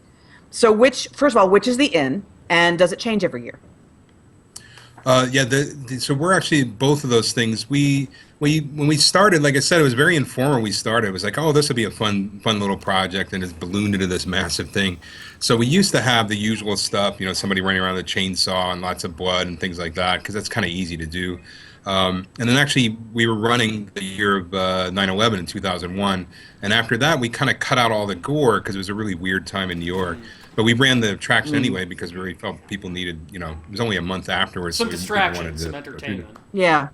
So first of all, which is the inn, and does it change every year? So we're actually both of those things. When we started, like I said, it was very informal. We started, it was like, oh, this would be a fun little project, and it's ballooned into this massive thing. So we used to have the usual stuff, somebody running around with a chainsaw and lots of blood and things like that, because that's kind of easy to do. And then actually, we were running the year of 9/11 in 2001, and after that, we kind of cut out all the gore because it was a really weird time in New York. But we ran the attraction anyway because we really felt people needed, it was only a month afterwards. Some so distraction, some entertainment. Yeah.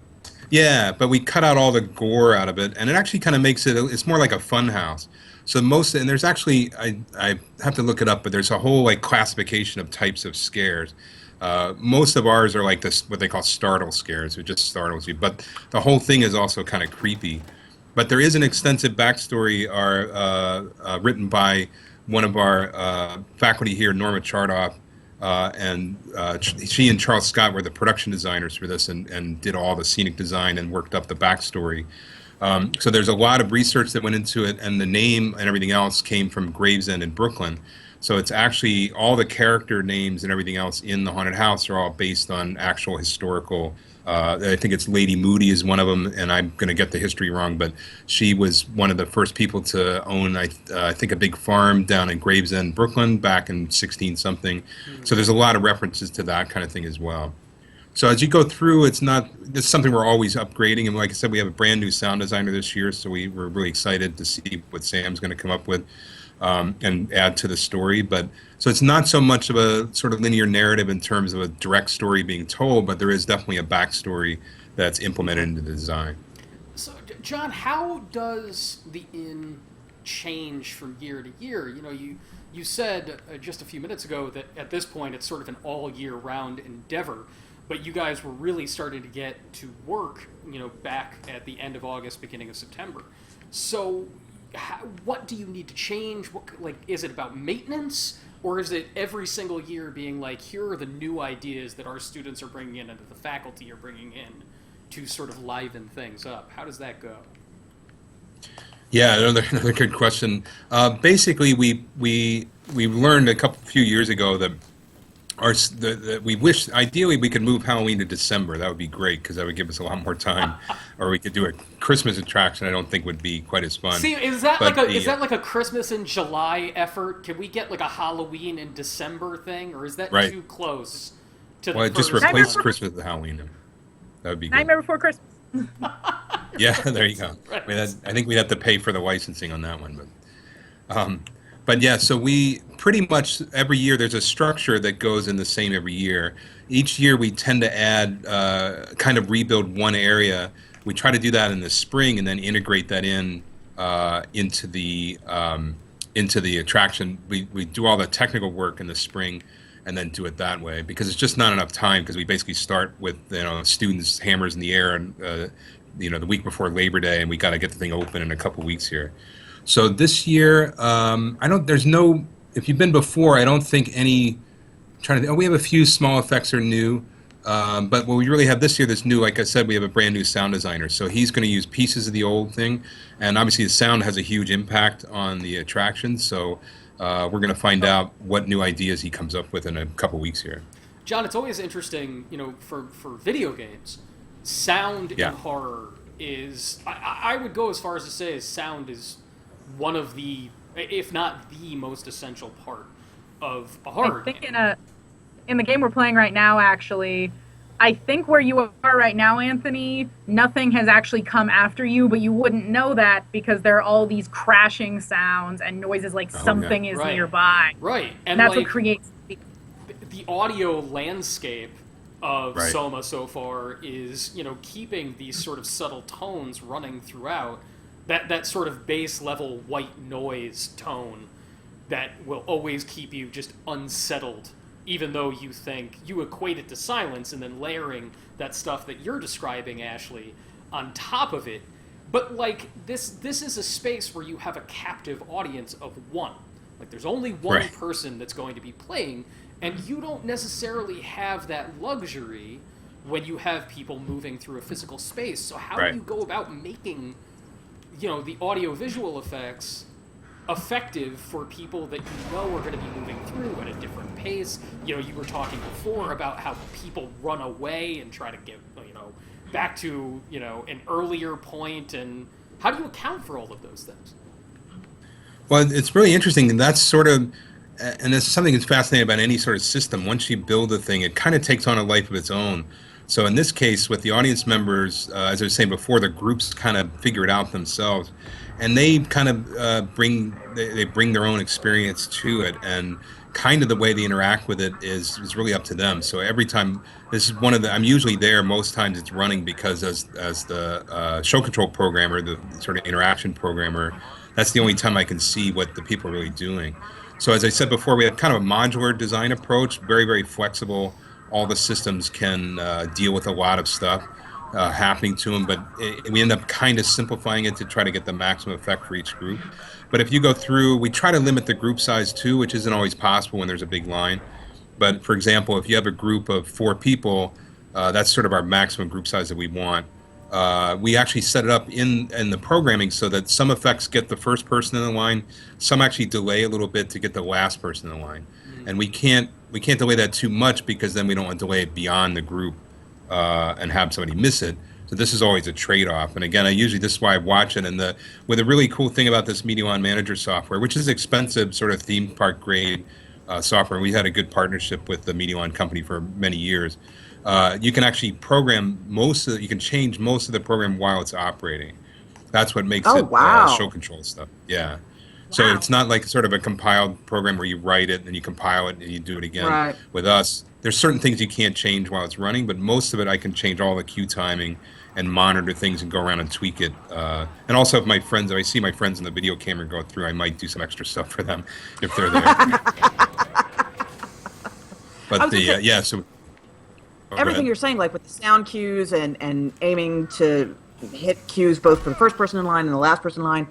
Yeah, but we cut out all the gore out of it, and it actually kind of makes it's more like a fun house. So and there's actually, I have to look it up, but there's a whole like classification of types of scares. Most of ours are like this, what they call startle scares, it just startles you. But the whole thing is also kind of creepy. But there is an extensive backstory written by one of our faculty here, Norma Chardoff, and she and Charles Scott were the production designers for this and did all the scenic design and worked up the backstory. So there's a lot of research that went into it, and the name and everything else came from Gravesend in Brooklyn. So it's actually all the character names and everything else in the haunted house are all based on actual historical. I think it's Lady Moody is one of them, and I'm going to get the history wrong, but she was one of the first people to own, I think, a big farm down in Gravesend, Brooklyn, back in 16-something. So there's a lot of references to that kind of thing as well. So as you go through, it's something we're always upgrading, and like I said, we have a brand new sound designer this year, so we're really excited to see what Sam's going to come up with. And add to the story. But so it's not so much of a sort of linear narrative in terms of a direct story being told, but there is definitely a backstory that's implemented into the design. So, John, how does the inn change from year to year? You said just a few minutes ago that at this point it's sort of an all year round endeavor, but you guys were really starting to get to work, back at the end of August, beginning of September. So what do you need to change? Is it about maintenance, or is it every single year being like, here are the new ideas that our students are bringing in and that the faculty are bringing in to sort of liven things up? How does that go? Yeah, another good question. Basically, we learned a few years ago that we wish ideally we could move Halloween to December. That would be great because that would give us a lot more time. Or we could do a Christmas attraction. I don't think would be quite as fun. See, is that like a Christmas in July effort? Can we get like a Halloween in December thing, or is that too close to Well, the just first replace one? Christmas with Halloween. That would be good. Nightmare Before Christmas. Yeah, there you go. Right. I think we'd have to pay for the licensing on that one, but yeah. So we pretty much every year there's a structure that goes in the same every year. Each year we tend to add, kind of rebuild one area. We try to do that in the spring and then integrate that into the attraction. We do all the technical work in the spring and then do it that way because it's just not enough time because we basically start with students hammers in the air and the week before Labor Day, and we got to get the thing open in a couple weeks here. So this year, if you've been before, I don't think any trying to. Oh, we have a few small effects are new, but what we really have this year that's new, like I said, we have a brand new sound designer. So he's going to use pieces of the old thing, and obviously the sound has a huge impact on the attraction. So we're going to find out what new ideas he comes up with in a couple weeks here. John, it's always interesting, for video games, sound Yeah. in horror is, I would go as far as to say, sound is one of the, if not the most essential part of a horror I think game. in the game we're playing right now, actually, I think where you are right now, Anthony, nothing has actually come after you, but you wouldn't know that because there are all these crashing sounds and noises like something is Right. nearby. Right, And that's what creates the audio landscape of Right. SOMA so far is, keeping these sort of subtle tones running throughout. That sort of base level white noise tone that will always keep you just unsettled, even though you equate it to silence, and then layering that stuff that you're describing, Ashley, on top of it. But this is a space where you have a captive audience of one. Like there's only one Right. person that's going to be playing, and you don't necessarily have that luxury when you have people moving through a physical space. So how Right. do you go about making, the audio visual effects effective for people that are going to be moving through at a different pace? You were talking before about how people run away and try to get, back to, an earlier point, and how do you account for all of those things? Well, it's really interesting, and that's sort of, and this is something that's fascinating about any sort of system. Once you build a thing, it kind of takes on a life of its own. So in this case, with the audience members, as I was saying before, the groups kind of figure it out themselves, and they kind of bring their own experience to it, and kind of the way they interact with it is really up to them. So every time, this is one of the, I'm usually there most times it's running, because as the show control programmer, the sort of interaction programmer, that's the only time I can see what the people are really doing. So as I said before, we have kind of a modular design approach, very, very flexible. All the systems can deal with a lot of stuff happening to them, but we end up kind of simplifying it to try to get the maximum effect for each group. But if you go through, we try to limit the group size too, which isn't always possible when there's a big line. But for example, if you have a group of 4 people, that's sort of our maximum group size that we want. We actually set it up in the programming so that some effects get the first person in the line, some actually delay a little bit to get the last person in the line. And we can't delay that too much, because then we don't want to delay it beyond the group and have somebody miss it. So this is always a trade-off. And again, this is why I watch it. And with a really cool thing about this Media On Manager software, which is expensive, sort of theme park grade software. We had a good partnership with the Media On company for many years. You can actually you can change most of the program while it's operating. That's what makes it wow. show control stuff. Yeah. So it's not like sort of a compiled program where you write it and you compile it and you do it again. Right. With us, there's certain things you can't change while it's running, but most of it I can change all the cue timing and monitor things and go around and tweak it. And also if I see my friends in the video camera go through, I might do some extra stuff for them if they're there. But so everything you're saying, like with the sound cues and aiming to hit cues both for the first person in line and the last person in line,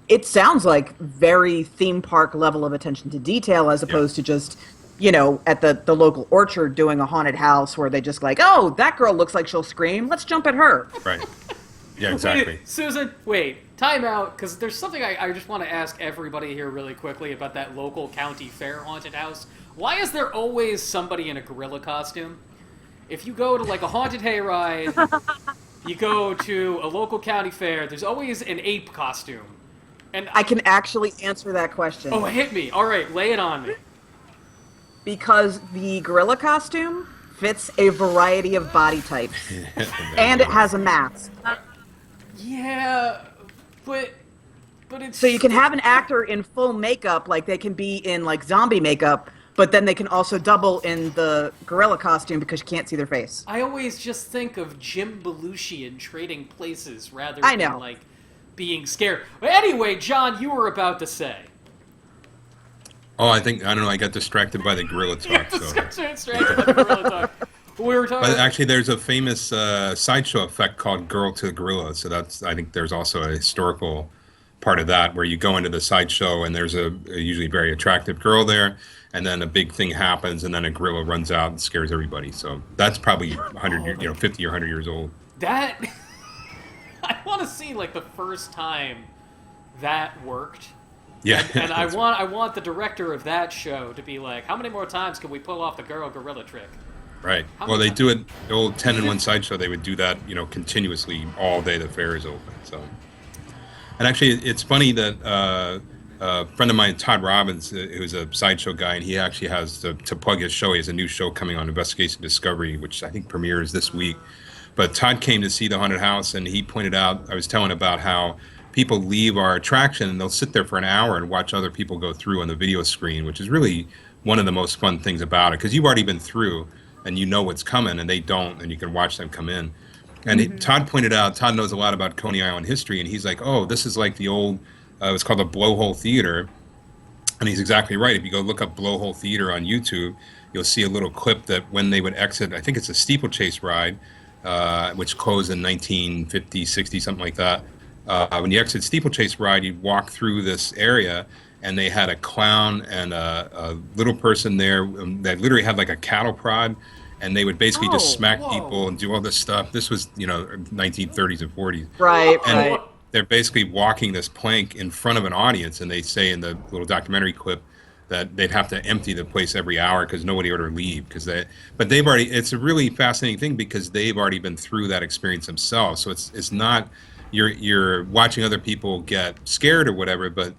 it sounds like very theme park level of attention to detail, as opposed to just, at the local orchard doing a haunted house where they just like, oh, that girl looks like she'll scream, let's jump at her. Right. Yeah, exactly. Susan, time out, because there's something I just want to ask everybody here really quickly about that local county fair haunted house. Why is there always somebody in a gorilla costume? If you go to like a haunted hayride, you go to a local county fair, there's always an ape costume. And I can actually answer that question. Oh, hit me. All right, lay it on me. Because the gorilla costume fits a variety of body types. And it has a mask. Yeah, but it's... So you can have an actor in full makeup, like they can be in like zombie makeup, but then they can also double in the gorilla costume because you can't see their face. I always just think of Jim Belushi in Trading Places rather I than know. like being scared. But anyway, John, you were about to say. Oh, I don't know, I got distracted by the gorilla talk. We were talking. But actually, there's a famous sideshow effect called "Girl to the Gorilla," so I think there's also a historical part of that, where you go into the sideshow and there's a usually very attractive girl there, and then a big thing happens, and then a gorilla runs out and scares everybody. So that's probably 50 or 100 years old. That I want to see like the first time that worked. Yeah, And I want the director of that show to be like, how many more times can we pull off the girl gorilla trick? right. How Well, many they do it. The old 10-in-1 sideshow. They would do that, continuously all day the fair is open. So, and actually, it's funny that a friend of mine, Todd Robbins, who's a sideshow guy, and he actually has to plug his show. He has a new show coming on, Investigation Discovery, which I think premieres this week. But Todd came to see the haunted house, and he pointed out, I was telling about how people leave our attraction and they'll sit there for an hour and watch other people go through on the video screen, which is really one of the most fun things about it, because you've already been through and you know what's coming, and they don't, and you can watch them come in. And Todd pointed out, Todd knows a lot about Coney Island history, and he's like, oh, this is like the old, it was called the Blowhole Theater. And he's exactly right. If you go look up Blowhole Theater on YouTube, you'll see a little clip that when they would exit, I think it's a steeplechase ride, which closed in 1950, 60, something like that. When you exit steeplechase ride, you walk through this area, and they had a clown and a little person there that literally had like a cattle prod, and they would basically just smack people and do all this stuff. This was, 1930s and 40s. Right, And right. they're basically walking this plank in front of an audience, and they say in the little documentary clip that they'd have to empty the place every hour because nobody would ever leave. But they've already. It's a really fascinating thing because they've already been through that experience themselves. So it's not you're watching other people get scared or whatever, but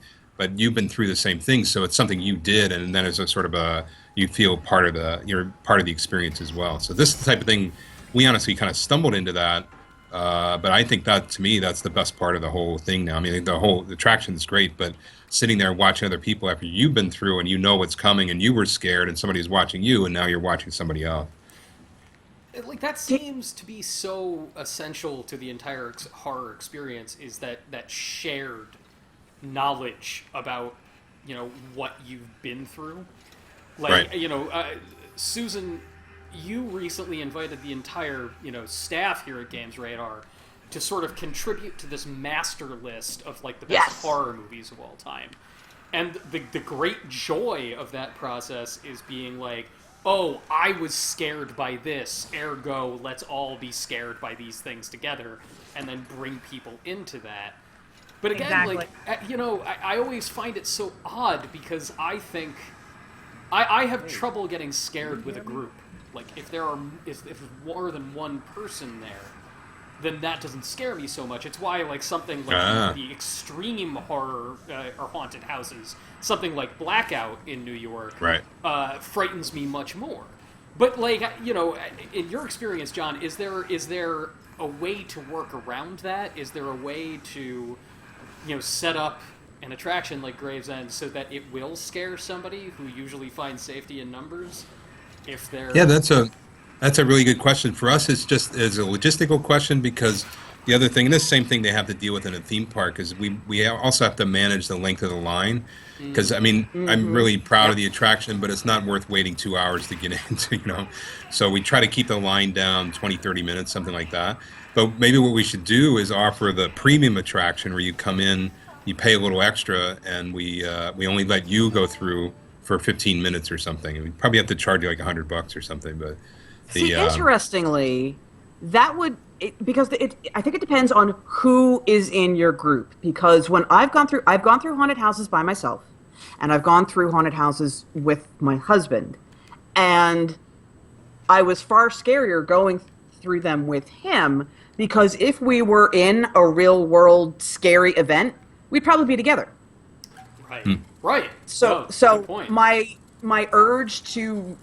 you've been through the same thing. So it's something you did, and then it's a sort of you feel you're part of the experience as well. So this is the type of thing we honestly kind of stumbled into that. But I think that, to me, that's the best part of the whole thing now. I mean, the whole attraction is great, but sitting there watching other people after you've been through and you know what's coming and you were scared and somebody's watching you and now you're watching somebody else. Like, that seems to be so essential to the entire horror experience, is that shared knowledge about, what you've been through. Like, Right. Susan, you recently invited the entire, staff here at Games Radar to sort of contribute to this master list of, like, the best horror movies of all time. And the great joy of that process is being like, oh, I was scared by this, ergo, let's all be scared by these things together, and then bring people into that. But again, Exactly. I always find it so odd because I think I have trouble getting scared with a group. Like, if there's more than one person there, then that doesn't scare me so much. It's why, like, something like the extreme horror or haunted houses, something like Blackout in New York, Right. Frightens me much more. But, like, in your experience, John, is there a way to work around that? Is there a way to, set up an attraction like Gravesend so that it will scare somebody who usually finds safety in numbers? If they're... Yeah, that's a really good question. For us, it's a logistical question, because the other thing, and this same thing they have to deal with in a theme park, is we also have to manage the length of the line. Because, I mean, I'm really proud of the attraction, but it's not worth waiting 2 hours to get into, So we try to keep the line down 20, 30 minutes, something like that. But maybe what we should do is offer the premium attraction where you come in, you pay a little extra, and we only let you go through for 15 minutes or something. And we probably have to charge you like $100 or something. But interestingly, that would because I think it depends on who is in your group. Because when I've gone through haunted houses by myself, and I've gone through haunted houses with my husband, and I was far scarier going through them with him, because if we were in a real world scary event, we'd probably be together. Right. Right. So good point. my urge to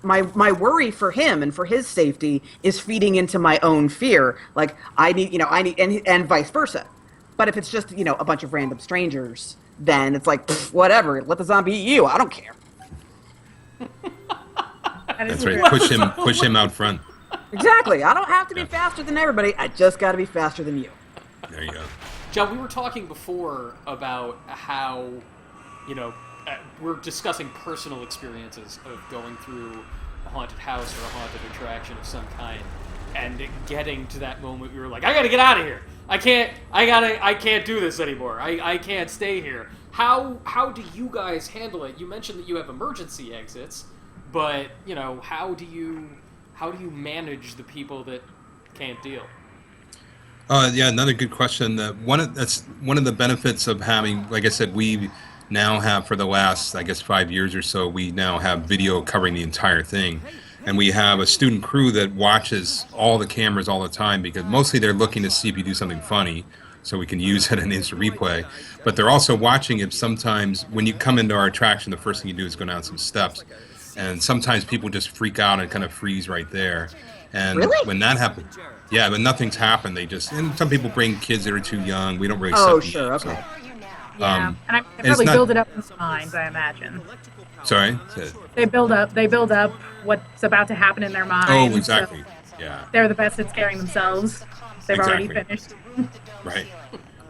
my worry for him and for his safety is feeding into my own fear. Like, I need and vice versa. But if it's just, a bunch of random strangers, then it's like, whatever, let the zombie eat you. I don't care. that's right. Push him out front. Exactly. I don't have to be faster than everybody. I just got to be faster than you. There you go. John, we were talking before about how, we're discussing personal experiences of going through a haunted house or a haunted attraction of some kind, and getting to that moment we were like, I gotta get out of here! I can't do this anymore. I can't stay here. How do you guys handle it? You mentioned that you have emergency exits, but how do you manage the people that can't deal? Yeah, another good question. That's one of the benefits of having, like I said, we now have for the last, I guess, 5 years or so, we now have video covering the entire thing. And we have a student crew that watches all the cameras all the time because mostly they're looking to see if you do something funny so we can use it in instant replay. But they're also watching if sometimes when you come into our attraction, the first thing you do is go down some steps. And sometimes people just freak out and kind of freeze right there. And Really? when that happens, yeah, when nothing's happened, and some people bring kids that are too young. We don't really Oh, set sure, them up, okay. Yeah, and they it's probably not- build it up in their minds, I imagine. Sorry? They build up what's about to happen in their minds. Oh, so exactly. Yeah. they're the best at scaring themselves. They've already Exactly. finished. Right.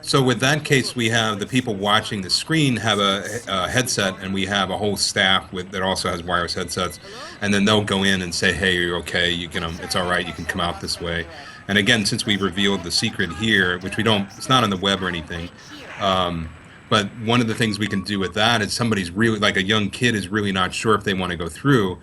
So with that case, we have the people watching the screen have a headset, and we have a whole staff that also has wireless headsets, and then they'll go in and say, "Hey, you're okay. You can, it's all right. You can come out this way." And again, since we revealed the secret here, which it's not on the web or anything, but one of the things we can do with that is somebody's really, like a young kid is really not sure if they want to go through.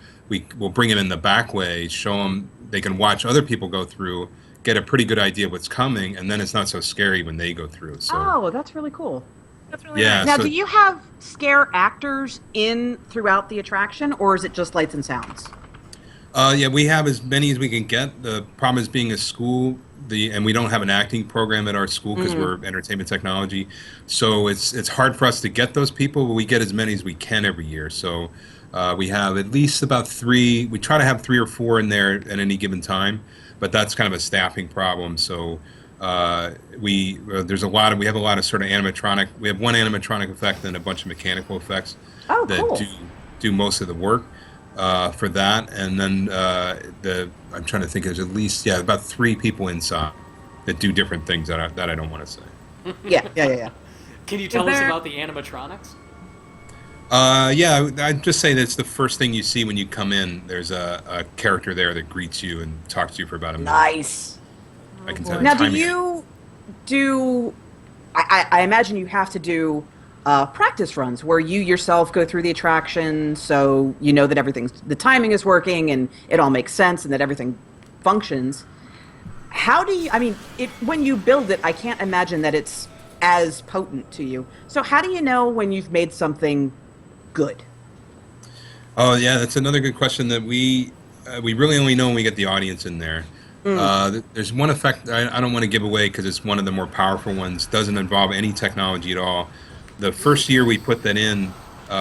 We'll bring them in the back way, show them they can watch other people go through, get a pretty good idea of what's coming, and then it's not so scary when they go through. So Oh, that's really cool. That's really Yeah. nice. Now, so- do you have scare actors in throughout the attraction, or is it just lights and sounds? yeah, we have as many as we can get. The problem is being a school, and we don't have an acting program at our school because we're entertainment technology. So it's hard for us to get those people, but we get as many as we can every year. So we have at least about 3. We try to have 3 or 4 in there at any given time, but that's kind of a staffing problem. So we have a lot of sort of animatronic. We have one animatronic effect and a bunch of mechanical effects Oh, that cool. do most of the work for that. And then I'm trying to think. There's at least about 3 people inside that do different things that I don't want to say. Yeah. Can you tell us there- about the animatronics? Yeah, I'd just say that's the first thing you see when you come in. There's a character there that greets you and talks to you for about a minute. Nice. I can tell Now, do timing- you do? I imagine you have to do practice runs where you yourself go through the attraction, so you know that the timing is working and it all makes sense and that everything functions. How do you? I mean, when you build it, I can't imagine that it's as potent to you. So, how do you know when you've made something good? Oh yeah, that's another good question that we really only know when we get the audience in there. There's one effect I don't want to give away because it's one of the more powerful ones. Doesn't involve any technology at all. The first year we put that in,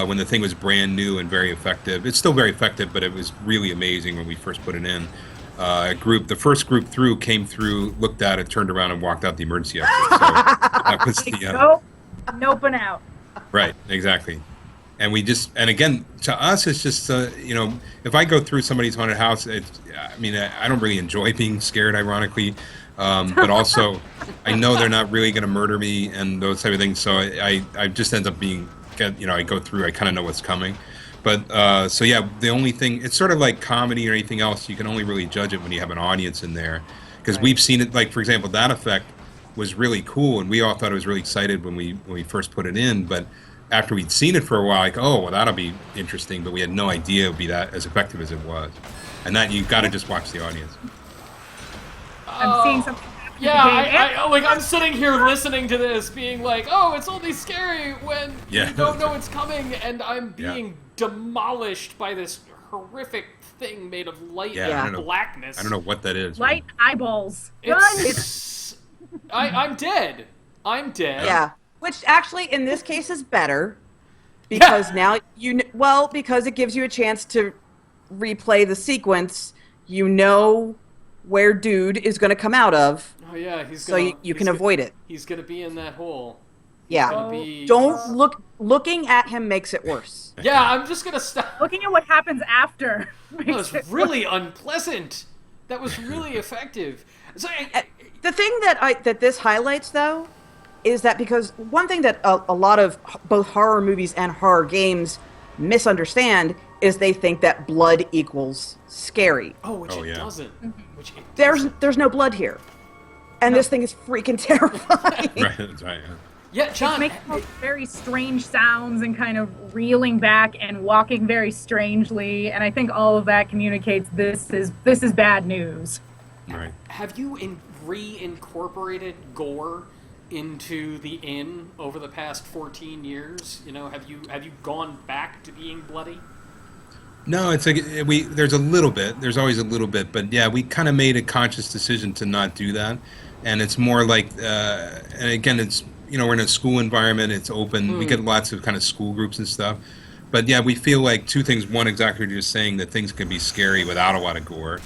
when the thing was brand new and very effective. It's still very effective, but it was really amazing when we first put it in. The first group came through, looked at it, turned around, and walked out the emergency exit. So that was the Noping out. right, exactly. And and again, to us, it's just, if I go through somebody's haunted house, I don't really enjoy being scared, ironically. But also, I know they're not really going to murder me and those type of things. So I just end up I go through, I kind of know what's coming. But, the only thing, it's sort of like comedy or anything else. You can only really judge it when you have an audience in there. Because we've seen it, like, for example, that effect was really cool. And we all thought it was really excited when we first put it in. But after we'd seen it for a while, like, oh, well, that'll be interesting, but we had no idea it would be that as effective as it was. And that you got to just watch the audience. I'm seeing something. happen in the Yeah, game. I'm sitting here listening to this, being like, "Oh, it's only scary when Yeah. you don't know it's coming," and I'm being demolished by this horrific thing made of light Yeah, I and don't know. blackness. I don't know what that is. Light eyeballs. It's I'm dead. I'm dead. Yeah, which actually in this case is better because now because it gives you a chance to replay the sequence. You know where dude is going to come out of, Oh yeah, he's so gonna. you can avoid it. He's gonna be in that hole. Yeah, Gonna be. don't looking at him makes it worse. Yeah, I'm just gonna stop. Looking at what happens after. That was really unpleasant. That was really effective. So, The thing that this highlights, though, is that because one thing that a lot of both horror movies and horror games misunderstand is they think that blood equals scary. which Oh, it yeah. doesn't. Which it There's no blood here. And this thing is freaking terrifying. Right, that's right. Yeah. Yeah, It's John. making all these very strange sounds and kind of reeling back and walking very strangely, and I think all of that communicates this is bad news. Right. Have you reincorporated gore into the inn over the past 14 years? You know, have you gone back to being bloody? No, it's like there's a little bit. There's always a little bit, but yeah, we kind of made a conscious decision to not do that, and it's more like, and again, it's we're in a school environment. It's open. We get lots of kind of school groups and stuff, but yeah, we feel like two things. One, exactly what you're saying, that things can be scary without a lot of gore,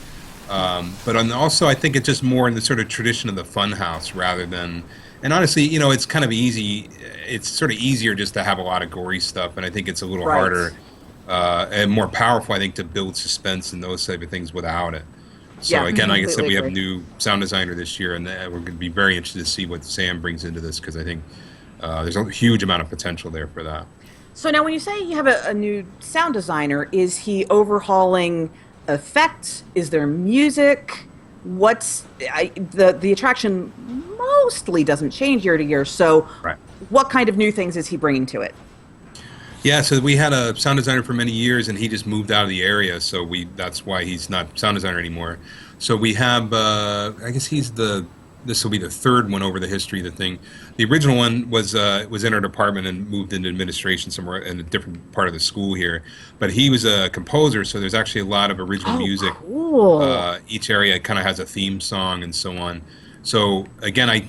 but also I think it's just more in the sort of tradition of the fun house rather than. And honestly, it's kind of easy. It's sort of easier just to have a lot of gory stuff, and I think it's a little harder. And more powerful, I think, to build suspense and those type of things without it. So again, like I said, we have a new sound designer this year, and we're going to be very interested to see what Sam brings into this, because I think there's a huge amount of potential there for that. So now when you say you have a new sound designer, is he overhauling effects? Is there music? The attraction mostly doesn't change year to year, so what kind of new things is he bringing to it? Yeah, so we had a sound designer for many years, and he just moved out of the area, so that's why he's not sound designer anymore. So we have, I guess this will be the third one over the history of the thing. The original one was in our department and moved into administration somewhere in a different part of the school here. But he was a composer, so there's actually a lot of original music. Cool. Each area kind of has a theme song and so on. So again, I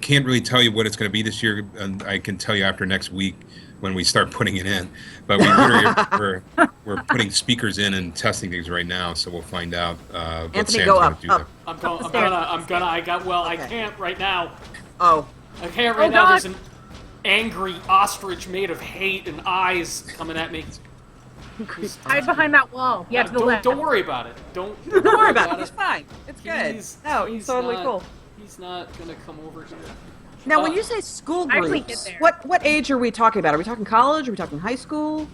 can't really tell you what it's going to be this year, and I can tell you after next week when we start putting it in. But we're putting speakers in and testing things right now, so we'll find out what Anthony, Sam's go going up. to do there. I can't right now. Oh. I can't right now. There's an angry ostrich made of hate and eyes coming at me. Hide behind that wall. Yeah, to the left. Don't worry about it. Don't worry about it. He's fine. It's good. He's totally not, cool. He's not going to come over here. Now, when you say school actually groups, hid there. what age are we talking about? Are we talking college? Are we talking high school?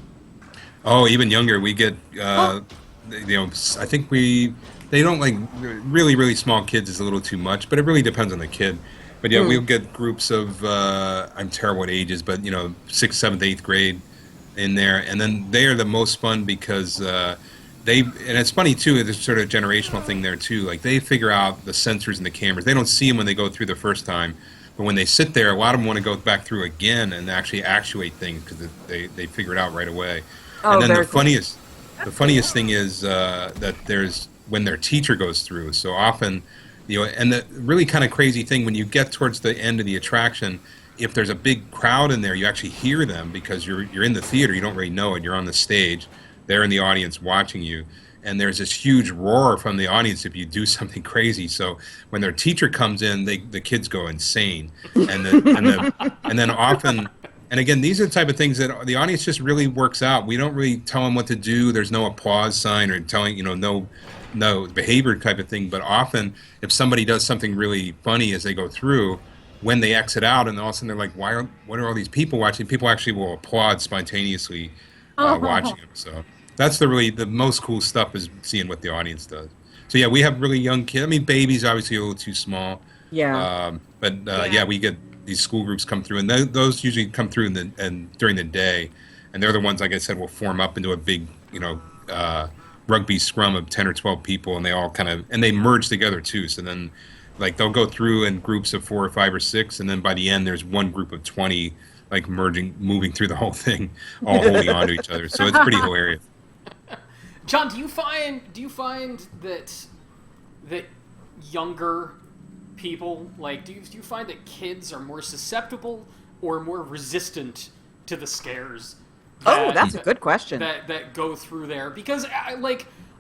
Oh, even younger. We get, I think they don't like really, really small kids is a little too much, but it really depends on the kid. But yeah, we'll get groups of, I'm terrible at ages, but 6th, 7th, 8th grade in there. And then they are the most fun because and it's funny too, there's sort of a generational thing there too. Like they figure out the sensors and the cameras. They don't see them when they go through the first time. But when they sit there, a lot of them want to go back through again and actually actuate things because they figure it out right away. And then the funniest thing is that there's when their teacher goes through. So often, and the really kind of crazy thing when you get towards the end of the attraction, if there's a big crowd in there, you actually hear them because you're in the theater. You don't really know it. You're on the stage. They're in the audience watching you. And there's this huge roar from the audience if you do something crazy. So when their teacher comes in, the kids go insane. And then often, and again, these are the type of things that the audience just really works out. We don't really tell them what to do. There's no applause sign or telling, no behavior type of thing. But often, if somebody does something really funny as they go through, when they exit out, and all of a sudden they're like, what are all these people watching? People actually will applaud spontaneously watching them. So. That's the most cool stuff is seeing what the audience does. So yeah, we have really young kids. I mean, babies obviously a little too small. Yeah. But we get these school groups come through, and those usually come through during the day, and they're the ones, like I said, will form up into a big, rugby scrum of 10 or 12 people, and they all and they merge together too. So then, like they'll go through in groups of 4 or 5 or 6, and then by the end, there's one group of 20, like moving through the whole thing, all holding on to each other. So it's pretty hilarious. John, do you find that younger people, like, do you find that kids are more susceptible or more resistant to the scares? That's a good question. That go through there, because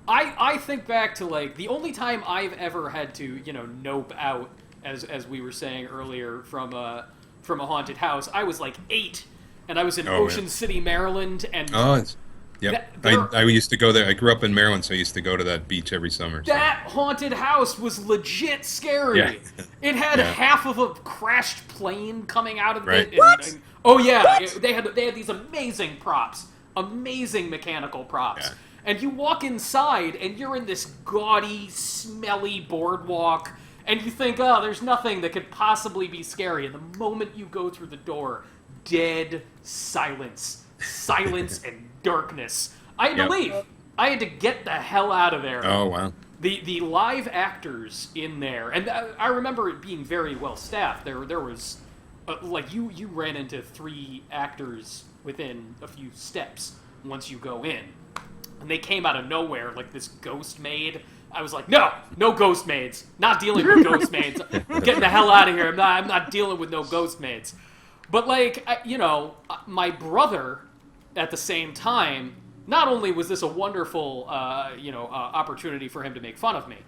I think back to like the only time I've ever had to nope out, as we were saying earlier, from a haunted house. I was like 8, and I was in Ocean City, Maryland, and yep. I used to go there. I grew up in Maryland, so I used to go to that beach every summer. So. That haunted house was legit scary. Yeah. It had half of a crashed plane coming out of it. What? They had these amazing props, amazing mechanical props. Yeah. And you walk inside, and you're in this gaudy, smelly boardwalk, And you think, oh, there's nothing that could possibly be scary. And the moment you go through the door, dead silence. Silence and darkness. I had to leave. I had to get the hell out of there. Oh, wow. The live actors in there, and I remember it being very well staffed. There was, like, you ran into 3 actors within a few steps once you go in. And they came out of nowhere, like this ghost maid. I was like, no ghost maids. Not dealing with ghost maids. I'm getting the hell out of here. I'm not dealing with no ghost maids. But, like, my brother, at the same time, not only was this a wonderful, opportunity for him to make fun of me,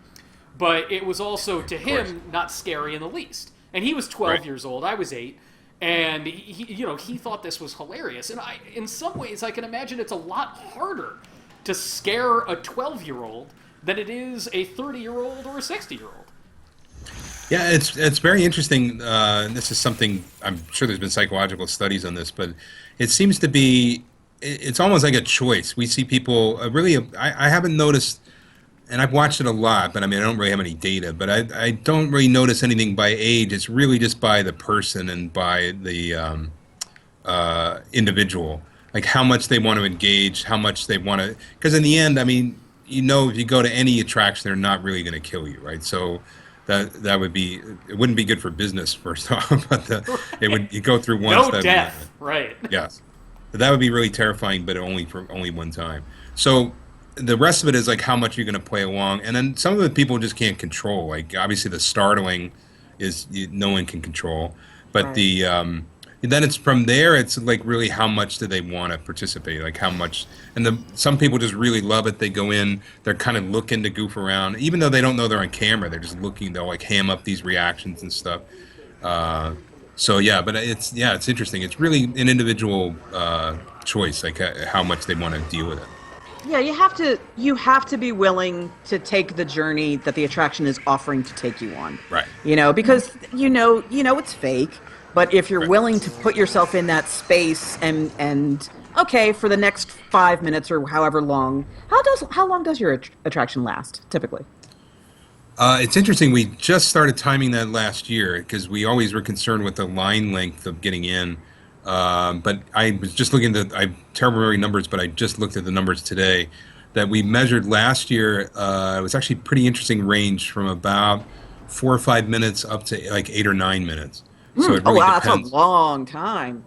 but it was also, to him, not scary in the least. And he was 12 years old. I was 8. And, he thought this was hilarious. And in some ways, I can imagine it's a lot harder to scare a 12-year-old than it is a 30-year-old or a 60-year-old. Yeah, it's very interesting. This is something, I'm sure there's been psychological studies on this, but it seems to be, it's almost like a choice. We see people I haven't noticed, and I've watched it a lot, but I mean, I don't really have any data, but I don't really notice anything by age. It's really just by the person and by the individual, like how much they want to engage, how much they want to, because in the end, I mean, if you go to any attraction, they're not really going to kill you, right? So that would be, it wouldn't be good for business, first off, but you go through once. No death, right? Yes. But that would be really terrifying, but only one time. So the rest of it is like how much you're going to play along, and then some of the people just can't control. Like obviously the startling is no one can control, but then it's from there. It's like really how much do they want to participate? Like how much? And some people just really love it. They go in, they're kind of looking to goof around, even though they don't know they're on camera. They're just looking. They'll like ham up these reactions and stuff. So yeah, but it's interesting. It's really an individual choice, like how much they want to deal with it. Yeah, you have to be willing to take the journey that the attraction is offering to take you on. Right. Because it's fake, but if you're willing to put yourself in that space and okay, for the next 5 minutes or however long, how long does your attraction last typically? It's interesting. We just started timing that last year because we always were concerned with the line length of getting in. But I was just looking at I have terrible memory numbers, but I just looked at the numbers today that we measured last year. It was actually a pretty interesting range from about 4 or 5 minutes up to like 8 or 9 minutes. So it really that's depends. a long time.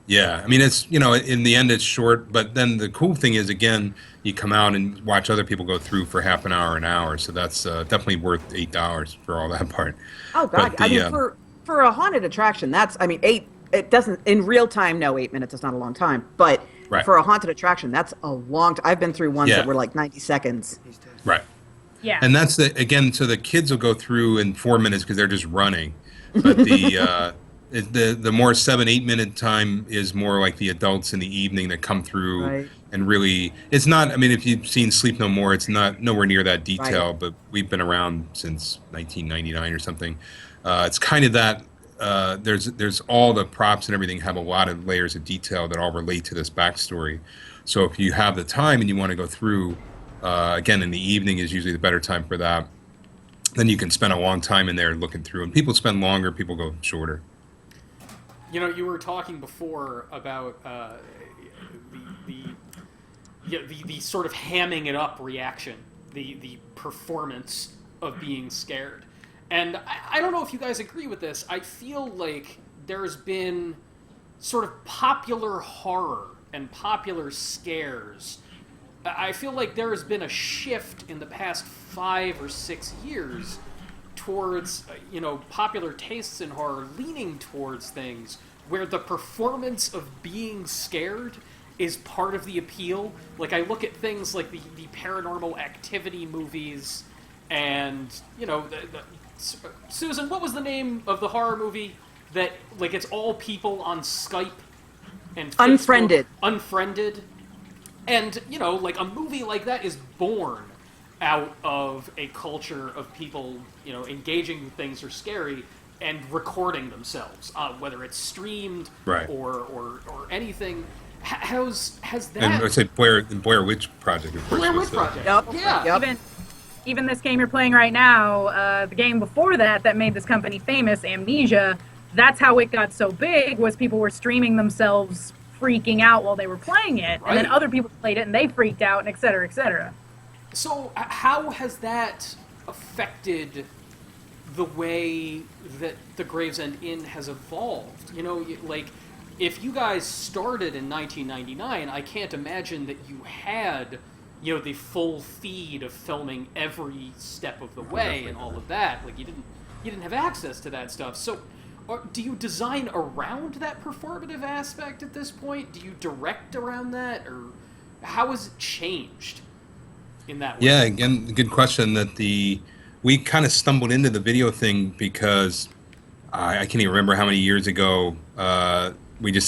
Yeah, I mean, it's, in the end it's short, but then the cool thing is, again, you come out and watch other people go through for half an hour, an hour, so that's definitely worth $8 for all that part. Oh, God. I mean, for a haunted attraction, it doesn't, in real time, no, 8 minutes is not a long time, but for a haunted attraction, that's a long time. I've been through ones that were like 90 seconds. Right. Yeah. And that's so the kids will go through in 4 minutes because they're just running, but the more 7-8 minute time is more like the adults in the evening that come through and really, it's not, I mean, if you've seen Sleep No More, it's not nowhere near that detail, but we've been around since 1999 or something. It's kind of that, there's all the props and everything have a lot of layers of detail that all relate to this backstory. So if you have the time and you want to go through, again, in the evening is usually the better time for that. Then you can spend a long time in there looking through, and people spend longer, people go shorter. You were talking before about the sort of hamming it up reaction, the performance of being scared. And I don't know if you guys agree with this. I feel like there's been sort of popular horror and popular scares. I feel like there has been a shift in the past 5 or 6 years towards, popular tastes in horror leaning towards things where the performance of being scared is part of the appeal. Like, I look at things like the Paranormal Activity movies and, Susan, what was the name of the horror movie that, like, it's all people on Skype and Facebook? Unfriended. Unfriended. And, like, a movie like that is born out of a culture of people, engaging with things that are scary and recording themselves, whether it's streamed or anything. Has that... And I say Blair Witch Project, of course. Blair Witch Project. Yep. Yeah. Yep. Even even this game you're playing right now, the game before that made this company famous, Amnesia, that's how it got so big, was people were streaming themselves freaking out while they were playing it, and then other people played it and they freaked out, and et cetera, et cetera. So how has that affected the way that the Gravesend Inn has evolved? You know, like, if you guys started in 1999, I can't imagine that you had, you know, the full feed of filming every step of the way and all of that. Like, you didn't have access to that stuff. So, do you design around that performative aspect at this point? Do you direct around that, or how has it changed in that way? Yeah, again, good question. We kind of stumbled into the video thing because I can't even remember how many years ago we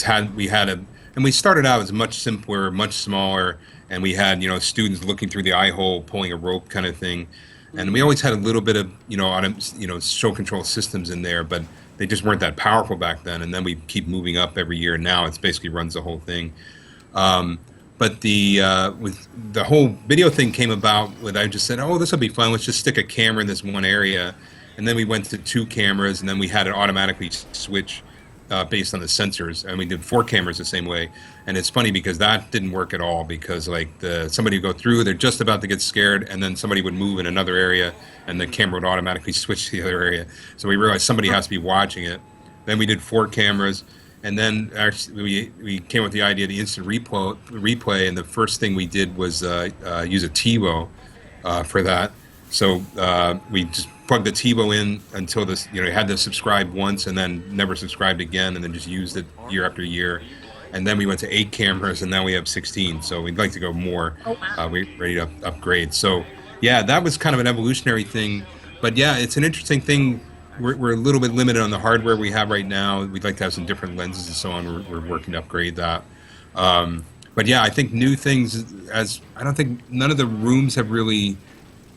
started out as much simpler, much smaller, and we had students looking through the eye hole, pulling a rope kind of thing, and we always had a little bit of show control systems in there, but they just weren't that powerful back then. And then we keep moving up every year. Now it's basically runs the whole thing. But with the whole video thing came about when I just said, oh, this will be fun. Let's just stick a camera in this one area. And then we went to 2 cameras, and then we had it automatically switch based on the sensors. And we did 4 cameras the same way. And it's funny because that didn't work at all, because like somebody would go through, they're just about to get scared, and then somebody would move in another area, and the camera would automatically switch to the other area. So we realized somebody has to be watching it. Then we did 4 cameras. And then actually we came with the idea of the instant replay, and the first thing we did was use a TiVo for that. So we just plugged the TiVo in until this, you had to subscribe once and then never subscribed again, and then just used it year after year. And then we went to 8 cameras, and now we have 16. So we'd like to go more. Oh, wow. We're ready to upgrade. So yeah, that was kind of an evolutionary thing. But yeah, it's an interesting thing. We're a little bit limited on the hardware we have right now. We'd like to have some different lenses and so on. We're working to upgrade that. But yeah, I think new things, I don't think none of the rooms have been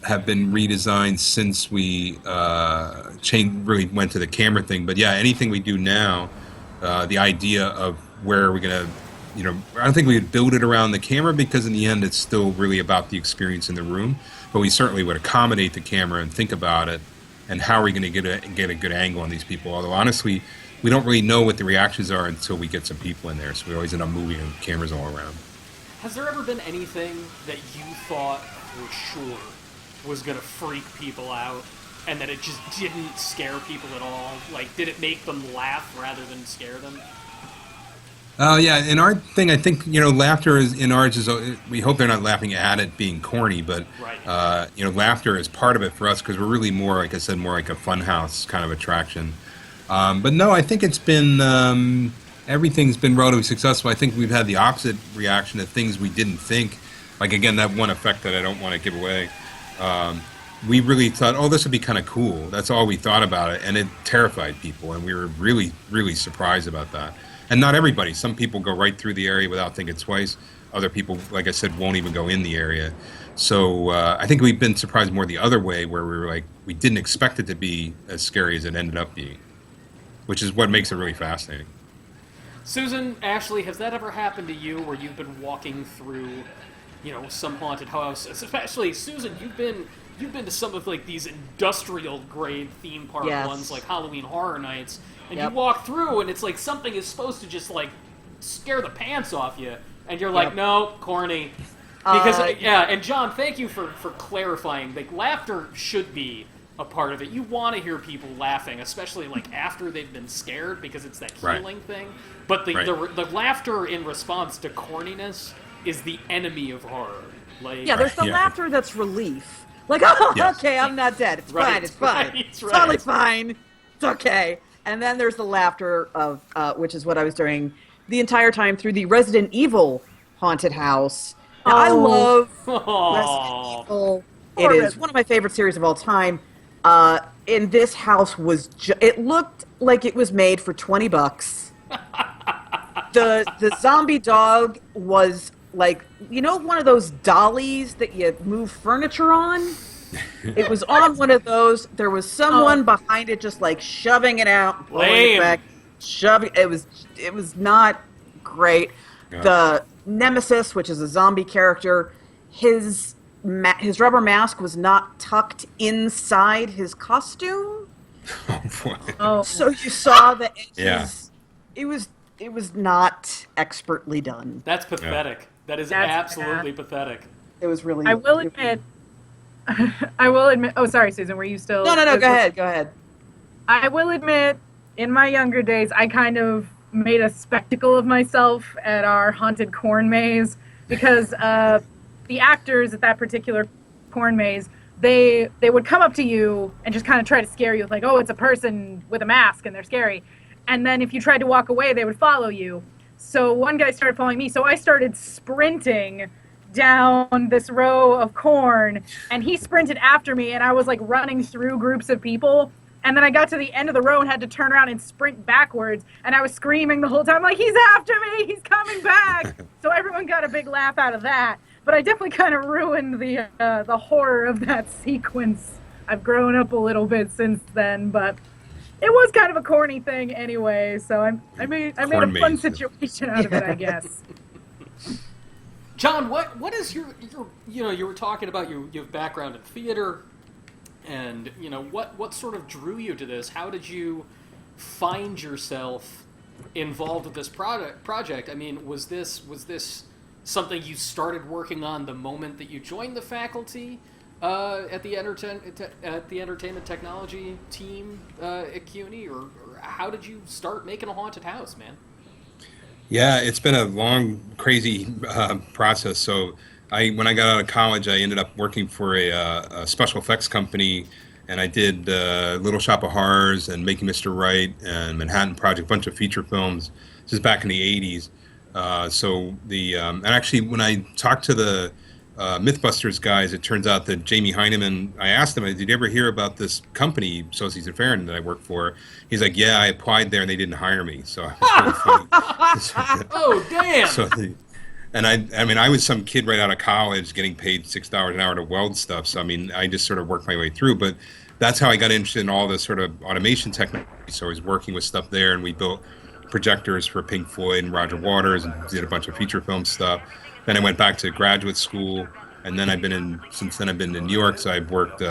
redesigned since we really went to the camera thing. But yeah, anything we do now, the idea of where we're going to, I don't think we would build it around the camera, because in the end it's still really about the experience in the room. But we certainly would accommodate the camera and think about it. And how are we going to get a good angle on these people? Although, honestly, we don't really know what the reactions are until we get some people in there. So we always end up moving cameras all around. Has there ever been anything that you thought for sure was going to freak people out, and that it just didn't scare people at all? Like, did it make them laugh rather than scare them? Yeah, in our thing, I think, laughter in ours is, we hope they're not laughing at it being corny, but, laughter is part of it for us, because we're really more, like I said, more like a funhouse kind of attraction. But no, I think it's been, everything's been relatively successful. I think we've had the opposite reaction to things we didn't think. Like, again, that one effect that I don't want to give away. We really thought, oh, this would be kind of cool. That's all we thought about it, and it terrified people, and we were really, really surprised about that. And not everybody. Some people go right through the area without thinking twice. Other people, like I said, won't even go in the area. So I think we've been surprised more the other way, where we were like, we didn't expect it to be as scary as it ended up being, which is what makes it really fascinating. Susan, Ashley, has that ever happened to you, where you've been walking through, some haunted house? Especially, Susan, you've been to some of like these industrial grade theme park ones, like Halloween Horror Nights. And you walk through, and it's like something is supposed to just, like, scare the pants off you. And you're like, no, corny. Because, and John, thank you for clarifying. Like, laughter should be a part of it. You want to hear people laughing, especially, like, after they've been scared, because it's that healing thing. But the laughter in response to corniness is the enemy of horror. Like, there's the laughter that's relief. Like, okay, I'm not dead. It's fine, it's fine. It's totally fine. It's okay. And then there's the laughter of, which is what I was doing the entire time through the Resident Evil haunted house. Now, I love Resident Evil. It is one of my favorite series of all time. And this house was, it looked like it was made for $20. The zombie dog was like, one of those dollies that you move furniture on? It was on one of those. There was someone behind it just like shoving it out, blowing it back, shoving. It was not great. Yeah. The Nemesis, which is a zombie character, his his rubber mask was not tucked inside his costume. Oh boy. Oh, So you saw the edges. Yeah. It was not expertly done. That's pathetic. That is That's absolutely pathetic. It was really. I will admit. I will admit. Oh, sorry, Susan. Were you still? No. Go ahead. Go ahead. I will admit, in my younger days, I kind of made a spectacle of myself at our haunted corn maze because the actors at that particular corn maze, they would come up to you and just kind of try to scare you with like, oh, it's a person with a mask and they're scary. And then if you tried to walk away, they would follow you. So one guy started following me, so I started sprinting down this row of corn, and he sprinted after me, and I was like running through groups of people. And then I got to the end of the row and had to turn around and sprint backwards. And I was screaming the whole time, like, he's after me, he's coming back. So everyone got a big laugh out of that. But I definitely kind of ruined the horror of that sequence. I've grown up a little bit since then, but it was kind of a corny thing anyway. So I made a fun situation out of it, I guess. John, what is your you were talking about your background in theater, and what sort of drew you to this? How did you find yourself involved with this project? I mean, was this something you started working on the moment that you joined the faculty at the entertainment technology team at CUNY, or how did you start making a haunted house, man? Yeah, it's been a long, crazy process. So when I got out of college, I ended up working for a special effects company, and I did Little Shop of Horrors and Making Mr. Right and Manhattan Project, a bunch of feature films. This is back in the '80s. And actually, when I talked to the Mythbusters guys, it turns out that Jamie Heineman, I asked him, did you ever hear about this company, Socies and Farron, that I work for? He's like, yeah, I applied there and they didn't hire me. So it was really funny. Oh, damn! I mean, I was some kid right out of college getting paid $6 an hour to weld stuff. So, I mean, I just sort of worked my way through. But that's how I got interested in all the sort of automation technology. So I was working with stuff there, and we built projectors for Pink Floyd and Roger Waters and did a bunch of feature film stuff. Then I went back to graduate school, and then since then I've been in New York. So I've worked,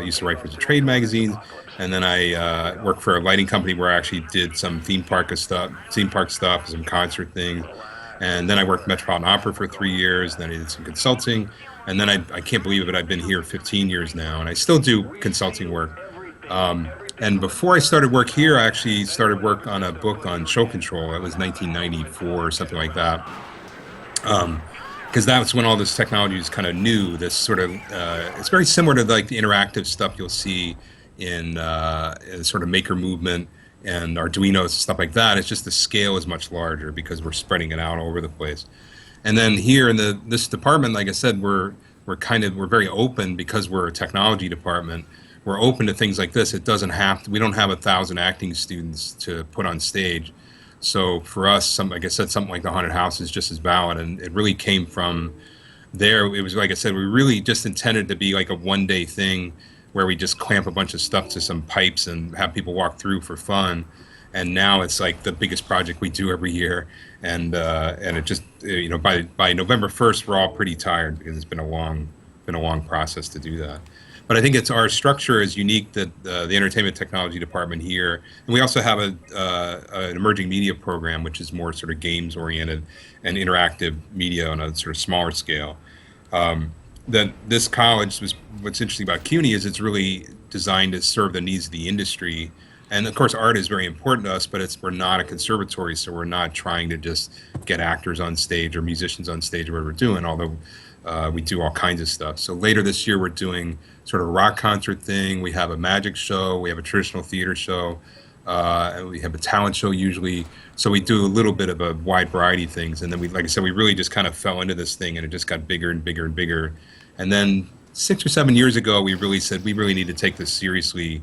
used to write for the trade magazines, and then I worked for a lighting company where I actually did some theme park stuff, some concert things. And then I worked Metropolitan Opera for 3 years. Then I did some consulting, and then I can't believe it, but I've been here 15 years now, and I still do consulting work. And before I started work here, I actually started work on a book on show control. It was 1994 or something like that. Because that's when all this technology is kind of new. This sort of, it's very similar to like the interactive stuff you'll see in sort of Maker Movement and Arduino and stuff like that. It's just the scale is much larger because we're spreading it out all over the place. And then here in this department, like I said, we're very open because we're a technology department. We're open to things like this. It doesn't have to, we don't have 1,000 acting students to put on stage. So for us, like I said, something like the haunted house is just as valid. And it really came from there. It was, like I said, we really just intended to be like a one-day thing where we just clamp a bunch of stuff to some pipes and have people walk through for fun. And now it's like the biggest project we do every year. And it just, by November 1st, we're all pretty tired because it's been a long process to do that. But I think our structure is unique, that the entertainment technology department here, and we also have an emerging media program, which is more sort of games oriented and interactive media on a sort of smaller scale. That this college what's interesting about CUNY is it's really designed to serve the needs of the industry. And of course, art is very important to us, but we're not a conservatory, so we're not trying to just get actors on stage or musicians on stage or whatever we're doing, although we do all kinds of stuff. So later this year, we're doing sort of a rock concert thing. We have a magic show. We have a traditional theater show. And we have a talent show usually. So we do a little bit of a wide variety of things. And then like I said, we really just kind of fell into this thing, and it just got bigger and bigger and bigger. And then 6 or 7 years ago, we really said we really need to take this seriously.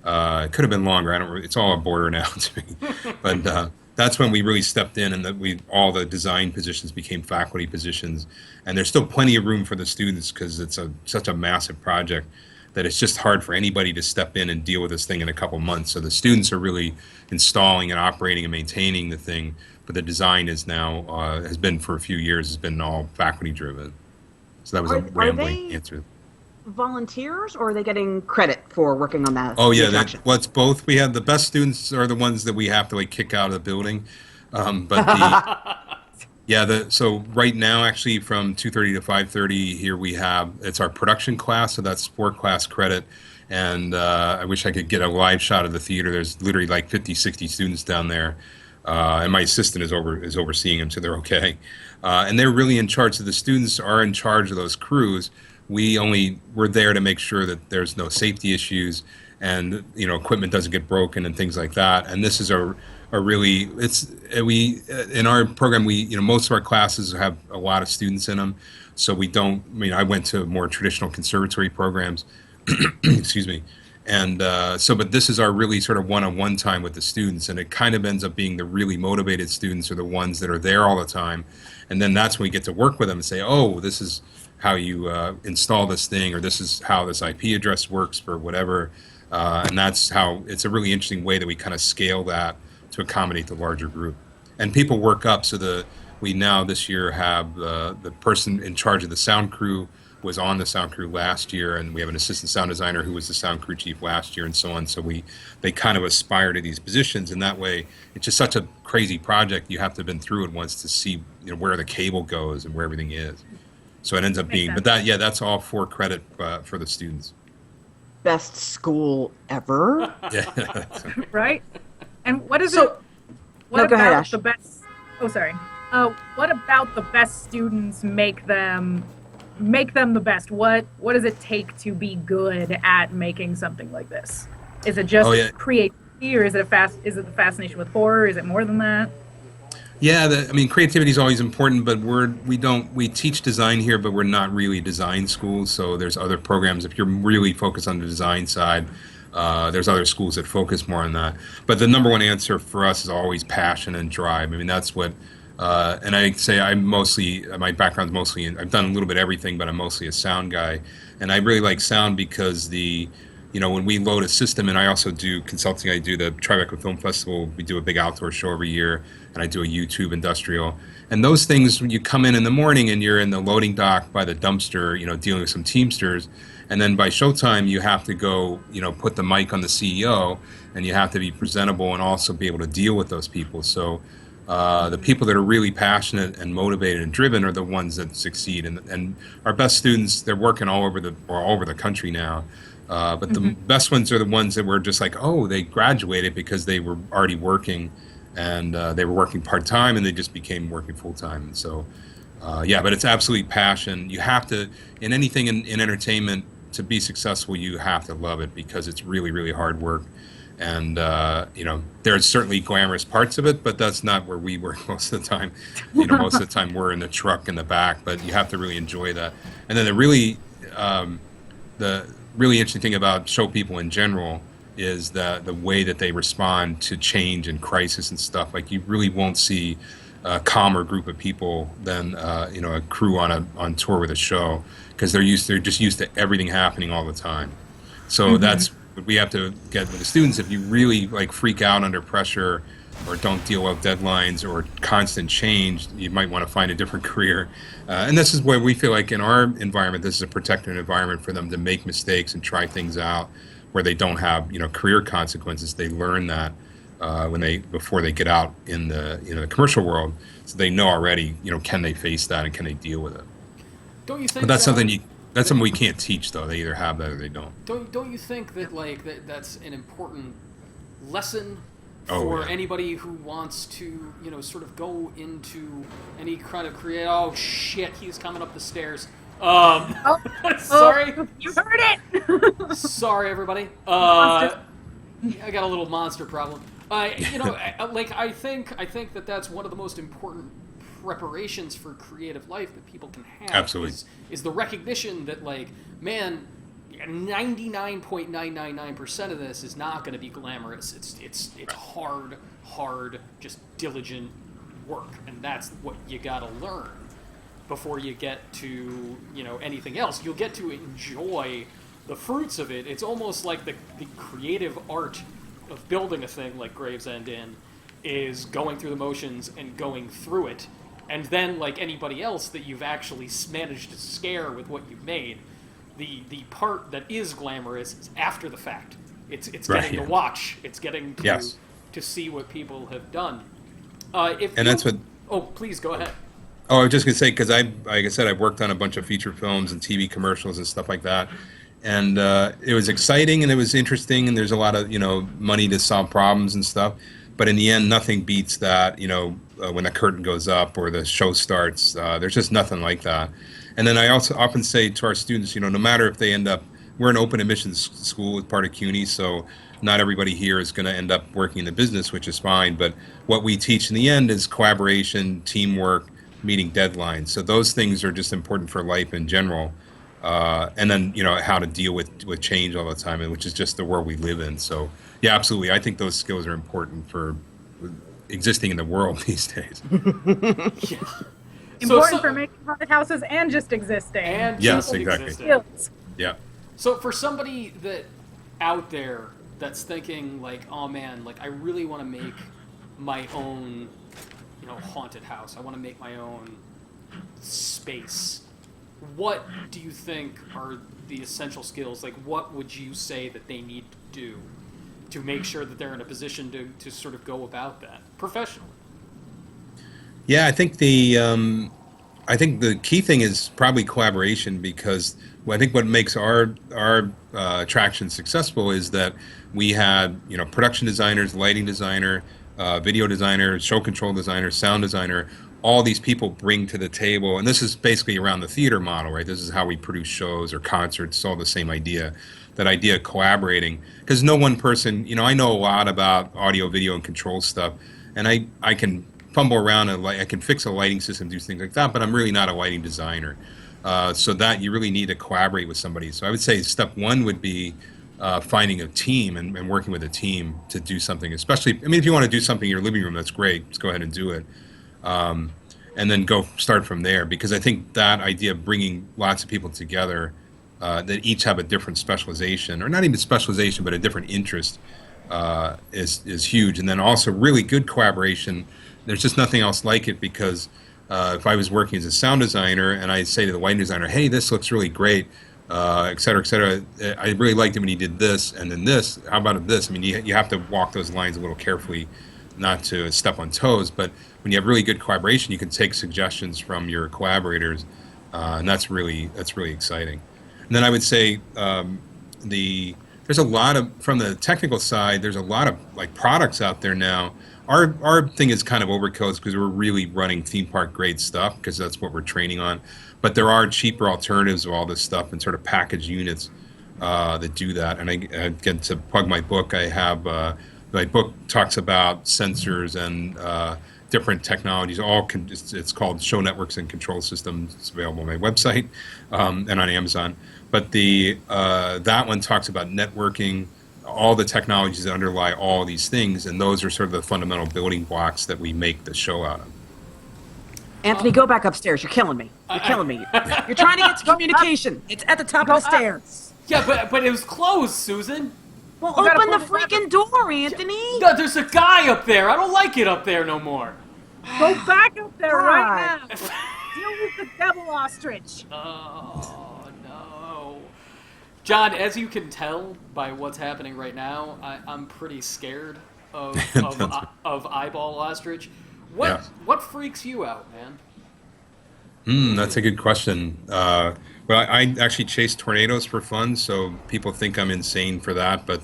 It could have been longer. It's all a border now to me. But that's when we really stepped in, and all the design positions became faculty positions. And there's still plenty of room for the students because it's such a massive project that it's just hard for anybody to step in and deal with this thing in a couple months. So the students are really installing and operating and maintaining the thing, but the design is now has been for a few years has been all faculty driven. So that was a Are rambling they answer. volunteers, or are they getting credit for working on that? Oh the yeah, attraction? well, it's both. We have the best students are the ones that we have to like kick out of the building, but the yeah, so right now actually from 2:30 to 5:30 here we have it's our production class, so that's sport class credit, and I wish I could get a live shot of the theater. There's literally like 50, 60 students down there, and my assistant is overseeing them, so they're okay, and they're really in charge. So the students are in charge of those crews. We're there to make sure that there's no safety issues and equipment doesn't get broken and things like that. And this is a really it's we in our program we most of our classes have a lot of students in them, so we don't. I mean, I went to more traditional conservatory programs, excuse me, and but this is our really sort of one-on-one time with the students, and it kind of ends up being the really motivated students are the ones that are there all the time, and then that's when we get to work with them and say, oh, this is how you install this thing, or this is how this IP address works for whatever, and that's how it's a really interesting way that we kind of scale that to accommodate the larger group. And people work up, so we now this year have the person in charge of the sound crew was on the sound crew last year, and we have an assistant sound designer who was the sound crew chief last year, and so on. So they kind of aspire to these positions, and that way it's just such a crazy project. You have to have been through it once to see where the cable goes and where everything is. So it ends up being, but that's all for credit for the students. Best school ever. Yeah. Right? And what is So- it? What No, go ahead, about Ash. the best? Oh, sorry. What about the best students make them the best? What does it take to be good at making something like this? Is it just Oh, yeah. creativity, or is it the fascination with horror? Is it more than that? Yeah, I mean, creativity is always important, but we teach design here, but we're not really design schools. So there's other programs. If you're really focused on the design side, there's other schools that focus more on that. But the number one answer for us is always passion and drive. I mean, that's what, and I say my background's mostly I've done a little bit of everything, but I'm mostly a sound guy. And I really like sound because when we load a system, and I also do consulting, I do the Tribeca Film Festival, we do a big outdoor show every year, and I do a YouTube industrial. And those things, when you come in the morning and you're in the loading dock by the dumpster, dealing with some Teamsters, and then by showtime, you have to go, put the mic on the CEO, and you have to be presentable and also be able to deal with those people. So the people that are really passionate and motivated and driven are the ones that succeed. And our best students, they're working all over the country now. But the best ones are the ones that were just like, oh, they graduated because they were already working, and they were working part-time, and they just became working full-time. And so, but it's absolutely passion. You have to, in anything in entertainment, to be successful, you have to love it because it's really, really hard work. And, there's certainly glamorous parts of it, but that's not where we work most of the time. Most of the time we're in the truck in the back, but you have to really enjoy that. And then the really interesting thing about show people in general is the way that they respond to change and crisis and stuff. Like, you really won't see a calmer group of people than a crew on tour with a show, because they're just used to everything happening all the time. So that's what we have to get with the students. If you really freak out under pressure or don't deal with deadlines or constant change, you might want to find a different career. And this is where we feel like in our environment, this is a protected environment for them to make mistakes and try things out where they don't have, career consequences. They learn that before they get out in the commercial world, so they know already, can they face that and can they deal with it? Don't you think? But that's something we can't teach, though. They either have that or they don't. Don't you think that that's an important lesson Oh, for yeah. anybody who wants to, sort of go into any kind of create? Oh shit, he's coming up the stairs. Sorry. You heard it. Sorry, everybody. Monster. I got a little monster problem. I think that's one of the most important preparations for creative life that people can have. Absolutely. Is the recognition that, 99.999% of this is not going to be glamorous. It's hard, just diligent work, and that's what you got to learn before you get to anything else. You'll get to enjoy the fruits of it. It's almost like the creative art of building a thing like Gravesend is going through the motions and going through it And then, like anybody else that you've actually managed to scare with what you've made, the part that is glamorous is after the fact. It's getting to watch. It's getting to see what people have done. That's what. Oh, please go ahead. Oh, I was just gonna say, because like I said, I've worked on a bunch of feature films and TV commercials and stuff like that, and it was exciting and it was interesting, and there's a lot of money to solve problems and stuff. But in the end, nothing beats that. When the curtain goes up or the show starts, there's just nothing like that. And then I also often say to our students, no matter if they end up, we're an open admissions school as part of CUNY, so not everybody here is going to end up working in the business, which is fine. But what we teach in the end is collaboration, teamwork, meeting deadlines. So those things are just important for life in general. And then, how to deal with change all the time, and which is just the world we live in. So, yeah, absolutely. I think those skills are important for existing in the world these days. Yeah. Important for making haunted houses and just existing. And yes, just exactly. Existing. Yeah. So for somebody out there that's thinking like, oh man, like I really want to make my own, haunted house. I want to make my own space. What do you think are the essential skills? Like, what would you say that they need to do to make sure that they're in a position to sort of go about that professionally? Yeah, I think the key thing is probably collaboration, because I think what makes our attraction successful is that we had production designers, lighting designer, video designer, show control designer, sound designer. All these people bring to the table, and this is basically around the theater model, right? This is how we produce shows or concerts. It's all the same idea, that idea of collaborating. Because no one person, I know a lot about audio, video, and control stuff, and I can fumble around and I can fix a lighting system, do things like that, but I'm really not a lighting designer. So that you really need to collaborate with somebody. So I would say step one would be finding a team and working with a team to do something. Especially, if you want to do something in your living room, that's great. Just go ahead and do it. And then start from there, because I think that idea of bringing lots of people together that each have a different specialization, or not even specialization, but a different interest, is huge. And then also really good collaboration. There's just nothing else like it, because if I was working as a sound designer and I say to the lighting designer, hey, this looks really great, et cetera, I really liked it when you did this, and then this, how about this? You have to walk those lines a little carefully, not to step on toes, but when you have really good collaboration, you can take suggestions from your collaborators, and that's really exciting. And then I would say there's a lot of, from the technical side, there's a lot of like products out there now. Our thing is kind of overkill, because we're really running theme park grade stuff, because that's what we're training on. But there are cheaper alternatives of all this stuff, and sort of package units that do that. And I get to plug my book. I have my book talks about sensors and different technologies. It's called Show Networks and Control Systems. It's available on my website and on Amazon. But that one talks about networking, all the technologies that underlie all these things, and those are sort of the fundamental building blocks that we make the show out of. Anthony, go back upstairs. You're killing me. You're killing me. You're trying to get to communication. It's at the top of the stairs. Yeah, but it was closed, Susan. Well, open the freaking door, Anthony. No, there's a guy up there. I don't like it up there no more. Go back up there right now. Deal with the devil ostrich. Oh, no. John, as you can tell by what's happening right now, I'm pretty scared of eyeball ostrich. What freaks you out, man? That's a good question. Well, I actually chase tornadoes for fun, so people think I'm insane for that. But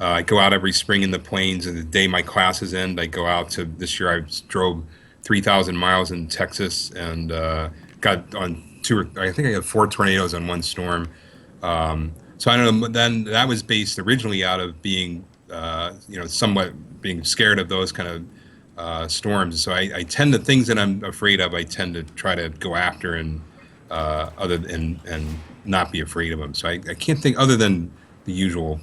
I go out every spring in the plains, and the day my classes end, I go out to. This year, I drove 3,000 miles in Texas and got on I think I had 4 tornadoes on one storm. So I don't know. Then that was based originally out of being, somewhat being scared of those kind of storms. So I tend to, things that I'm afraid of, I tend to try to go after and not be afraid of them. So I can't think, other than the usual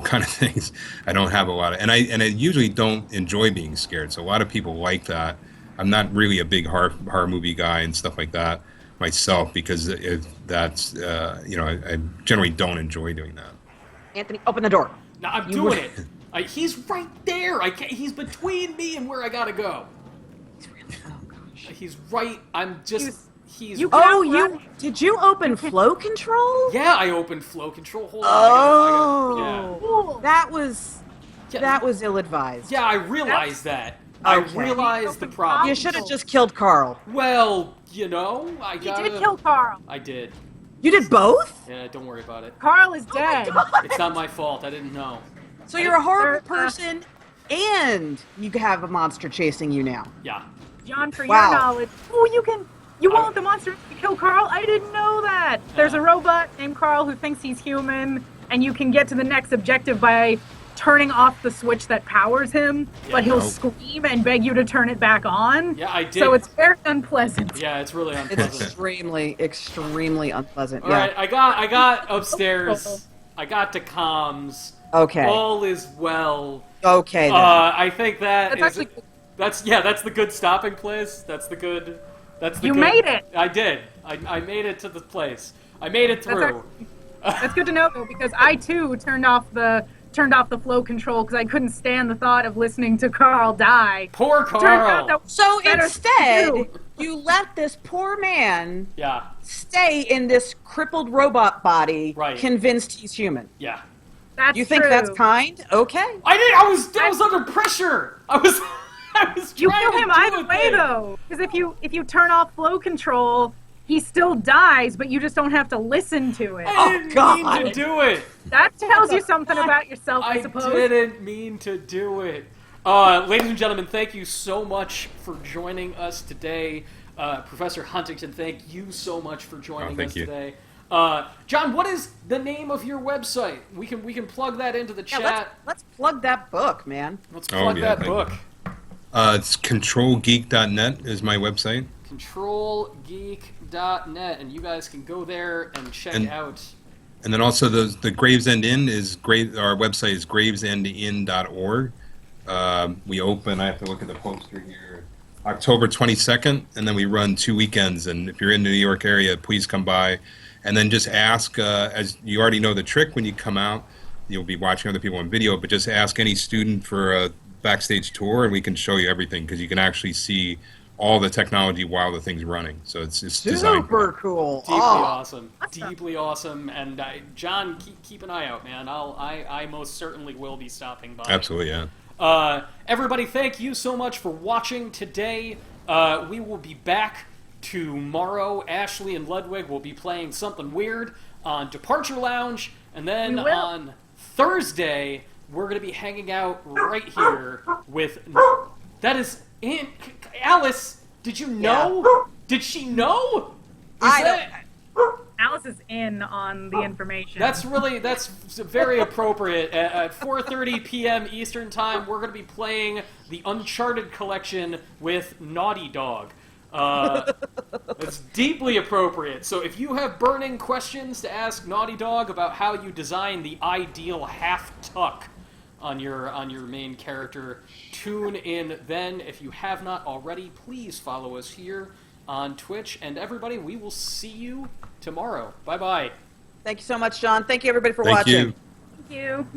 kind of things. I don't have a lot of, and I usually don't enjoy being scared. So a lot of people like that. I'm not really a big horror movie guy and stuff like that myself, because I generally don't enjoy doing that. Anthony, open the door. No, I'm doing it. He's right there. He's between me and where I gotta go. He's really He's right. I'm just. He's. You- Oh, did you open flow control? Yeah, I opened flow control. Hold on. Oh, that was Yeah. ill-advised. Yeah, I realized that. Okay. I realized the problem. You should have just killed Carl. Well, you know, I You got. did kill Carl. I did. You did both? Yeah, don't worry about it. Carl is dead. It's not my fault. I didn't know. So you're a horrible Sir, person, and you have a monster chasing you now. Yeah. John, for Wow. your knowledge. Oh, you want the monster to kill Carl? I didn't know that. There's a robot named Carl who thinks he's human, and you can get to the next objective by turning off the switch that powers him, but he'll scream and beg you to turn it back on. Yeah, I did. So it's very unpleasant. Yeah, it's really It's unpleasant. extremely, extremely unpleasant. All right, I got upstairs. I got to comms. Okay. All is well. Okay. Then. I think That's actually that's the good stopping place. That's the good. You made it. I did. I made it to the place. I made it through. That's good to know though, because I too turned off the flow control because I couldn't stand the thought of listening to Carl die. Poor Turns out Carl. that was So better instead, to do. you let this poor man Yeah. stay in this crippled robot body, Right. convinced he's human. Yeah. That's You think true. that's kind? Okay. I was under pressure. I was You trying kill to him do either a way thing. though, because if you turn off flow control, he still dies, but you just don't have to listen to it. I didn't mean to do it. That tells you something about yourself, I I suppose. didn't mean to do it. Ladies and gentlemen, thank you so much for joining us today. Professor Huntington, thank you so much for joining thank us you. today. John, what is the name of your website? We can plug that into the Yeah, chat. let's plug that book, man. Let's plug yeah, that thank you. book. It's controlgeek.net is my website. ControlGeek.net, and you guys can go there and check And- out. And then also the Gravesend Inn is great. Our website is gravesendinn.org. We open, I have to look at the poster here, October 22nd, and then we run 2 weekends. And if you're in the New York area, please come by. And then just ask, as you already know the trick when you come out, you'll be watching other people on video, but just ask any student for a backstage tour, and we can show you everything, because you can actually see all the technology while the thing's running. So it's designed. Super cool. Deeply Oh, awesome. Deeply awesome. And John, keep an eye out, man. I most certainly will be stopping by. Absolutely, yeah. Everybody, thank you so much for watching today. We will be back tomorrow. Ashley and Ludwig will be playing something weird on Departure Lounge. And then We will. on Thursday, we're going to be hanging out right here with... That is... Alice, did you know? Yeah. Did she know? I Alice is in on the information. That's very appropriate. At 4:30 p.m. Eastern Time, we're going to be playing the Uncharted collection with Naughty Dog. It's deeply appropriate. So if you have burning questions to ask Naughty Dog about how you design the ideal half tuck on your main character, tune in then. If you have not already, please follow us here on Twitch. And everybody, we will see you tomorrow. Bye-bye. Thank you so much, John. Thank you, everybody, for Thank watching. you. Thank you.